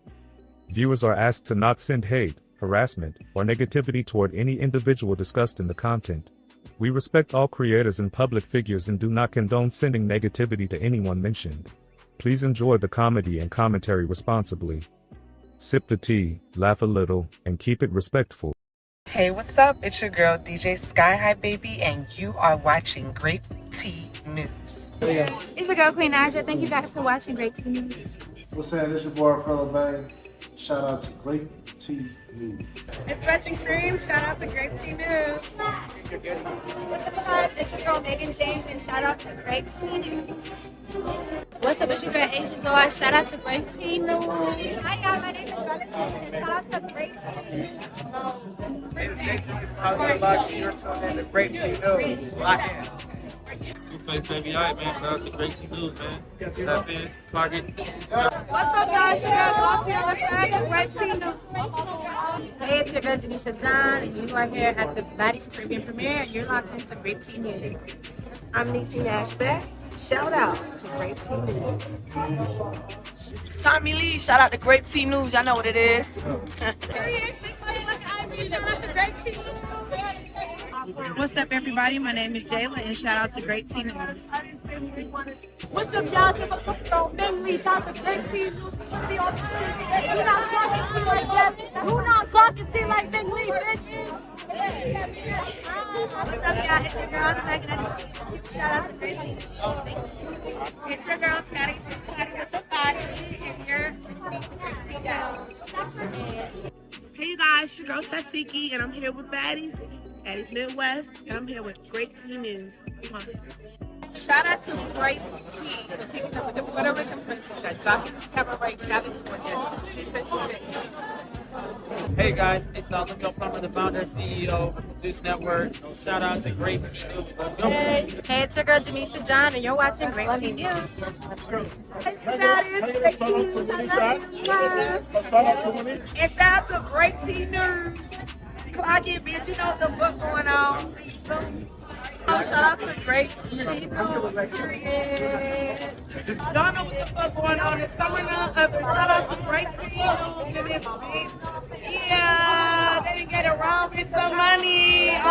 Viewers are asked to not send hate, harassment, or negativity toward any individual discussed in the content. We respect all creators and public figures and do not condone sending negativity to anyone mentioned. Please enjoy the comedy and commentary responsibly. Sip the tea, laugh a little, and keep it respectful. Hey, what's up? It's your girl, DJ Sky High Baby, and you are watching Grape Tea News. It's your girl, Queen Aja. Thank you guys for watching Grape Tea News. What's up? It's your boy, Fellow Bang. Shout out to Grape Tea News. It's Fresh and Cream. Shout out to Grape Tea News. What's up, guys? It's your girl, Megan James, and shout out to Grape Tea News. What's up, it's your girl Asian Girl. Shout out to Grape Tea News. Hi, y'all. My name is Valentine. Shout out to Grape Tea. You're tuned in to Grape Tea News. Lock in. Blueface, baby. All right, man. Shout out to Grape Tea News, man. Tap in, clock it. What's up, y'all? It's your girl Coffee on the shout out to Grape Tea News. Hey, it's your girl Janisha John, and you are here at the Baddies Caribbean premiere, and you're locked into Grape Tea News. I'm Niecy Nash Betts. Shout out to Grape Tea News. This is Tommy Lee. Shout out to Grape Tea News. Y'all know what it is. What's up, everybody? My name is Jayla, and shout out to Grape Tea News. What's up, y'all? It's my sister Bing shout out to Grape Tea News. Be on the shit. You not talking to like that. You not talking to like Bing Lee, bitch. What's up, y'all? It's your girl Megan. Shout out to Grape Tea. It's your girl Scotty with the body, and you're listening to Grape Tea. Hey you guys, your girl Tasiki, and I'm here with Baddies Midwest, and I'm here with Grape Tea News. Come on. Shout out to Grape Tea for kicking up with the Puerto Rican princess at Johnson Cabaret, California. Hey guys, it's Leo Plummer, the founder and CEO of Zeus Network. Shout out to Grape Tea News. Let's go. Hey, it's your girl Janisha John, and you're watching Grape Tea News. And shout out to Grape Tea News. Clock it, bitch. You know what the fuck going on. See you soon. Shout out to Grape Tea News. Y'all know what the fuck going on. It's summer now. Shout out to Grape Tea News. And this bitch. Yeah, they didn't get it wrong with some money. Oh.